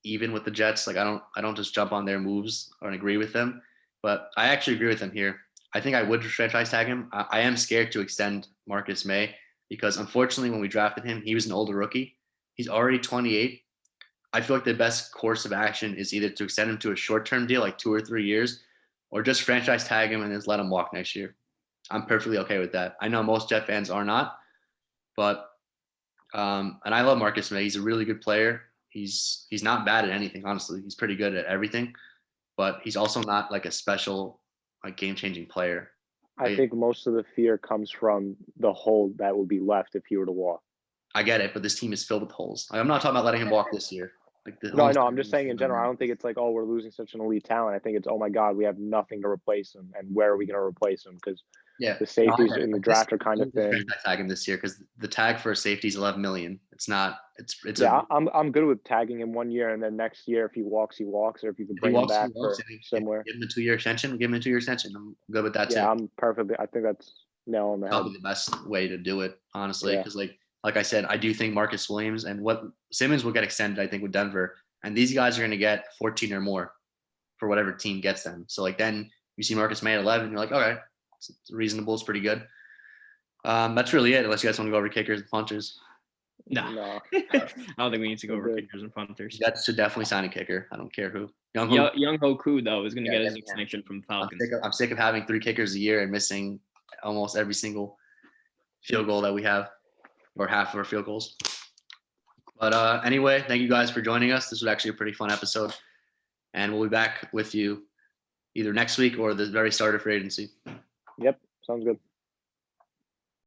A: even with the Jets. Like I don't just jump on their moves or agree with them. But I actually agree with them here. I think I would franchise tag him. I am scared to extend Marcus May because unfortunately when we drafted him, he was an older rookie. He's already 28. I feel like the best course of action is either to extend him to a short-term deal, like 2 or 3 years, or just franchise tag him and just let him walk next year. I'm perfectly okay with that. I know most Jet fans are not, but and I love Marcus May. He's a really good player. He's not bad at anything, honestly. He's pretty good at everything, but he's also not like a special, game-changing player.
B: I think most of the fear comes from the hole that will be left if he were to walk.
A: I get it, but this team is filled with holes. I'm not talking about letting him walk this year.
B: No, I'm just saying in general. I don't think it's like, we're losing such an elite talent. I think it's, oh my God, we have nothing to replace him, and where are we going to replace him? Because
A: Yeah,
B: the safeties
A: No, I-
B: in the
A: this-
B: draft are kind of
A: this
B: thin.
A: franchise tag him this year because the tag for a safety is 11 million. It's not. It's
B: Yeah,
A: a.
B: I'm good with tagging him 1 year, and then next year if he walks, or if you can
A: If he
B: bring him
A: walks, he
B: back for
A: walks. If
B: somewhere.
A: give him a 2-year extension. Give him a 2-year extension. I'm good with that too.
B: Yeah, I'm perfectly. I think that's nail on the head.
A: Probably the best way to do it, honestly,
B: Yeah.
A: because like I said, I do think Marcus Williams and what Simmons will get extended. I think with Denver, and these guys are going to get 14 or more for whatever team gets them. So like then you see Marcus May at 11, you're like, okay, it's reasonable, it's pretty good. That's really it. Unless you guys want to go over kickers and punters,
C: No. I don't think we need to go over
B: We're good.
C: kickers and punters.
A: that should definitely sign a kicker. I don't care who.
C: Young Hoku though is going to
A: Yeah,
C: get his
A: yeah.
C: extension from
A: I'm
C: Falcons.
A: sick of having 3 kickers a year and missing almost every single field goal that we have, or half of our field goals. But anyway, thank you guys for joining us. This was actually a pretty fun episode, and we'll be back with you either next week or the very start of free agency.
B: Yep, sounds good.